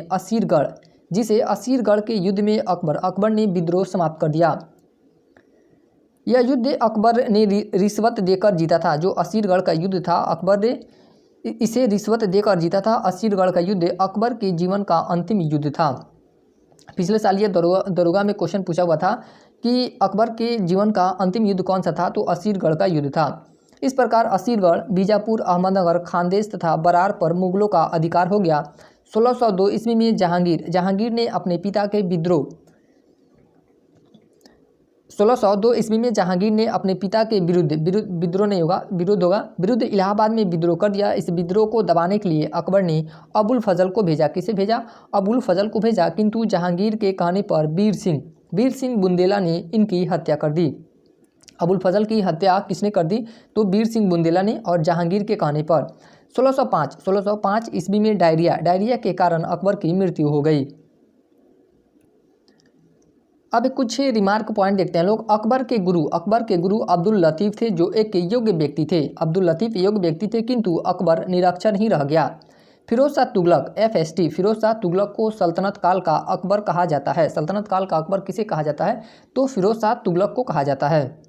[SPEAKER 1] असीरगढ़ के युद्ध में अकबर ने विद्रोह समाप्त कर दिया। यह युद्ध अकबर ने रिश्वत देकर जीता था। जो असीरगढ़ का युद्ध था अकबर ने इसे रिश्वत देकर जीता था। असीरगढ़ का युद्ध अकबर के जीवन का अंतिम युद्ध था। पिछले साल ये दरोगा में क्वेश्चन पूछा हुआ था कि अकबर के जीवन का अंतिम युद्ध कौन सा था? तो असीरगढ़ का युद्ध था। इस प्रकार असीरगढ़, बीजापुर, अहमदनगर, खानदेश तथा बरार पर मुगलों का अधिकार हो गया। 1602 ईस्वी में जहांगीर ने अपने पिता के विरुद्ध इलाहाबाद में विद्रोह कर दिया। इस विद्रोह को दबाने के लिए अकबर ने अबुल फजल को भेजा। किसे भेजा? अबुल फजल को भेजा, किंतु जहांगीर के कहने पर वीर सिंह बुंदेला ने इनकी हत्या कर दी। अबुल फजल की हत्या किसने कर दी? तो वीर सिंह बुंदेला ने, और जहांगीर के कहने पर। 1605 ईस्वी में डायरिया के कारण अकबर की मृत्यु हो गई। अब कुछ रिमार्क पॉइंट देखते हैं लोग। अकबर के गुरु अब्दुल लतीफ़ थे, जो एक योग्य व्यक्ति थे। अब्दुल लतीफ़ योग्य व्यक्ति थे, किंतु अकबर निरक्षर ही रह गया। फिरोज शाह तुगलक, FST, फिरोज शाह तुगलक को सल्तनत काल का अकबर कहा जाता है। सल्तनत काल का अकबर किसे कहा जाता है? तो फिरोज शाह तुगलक को कहा जाता है।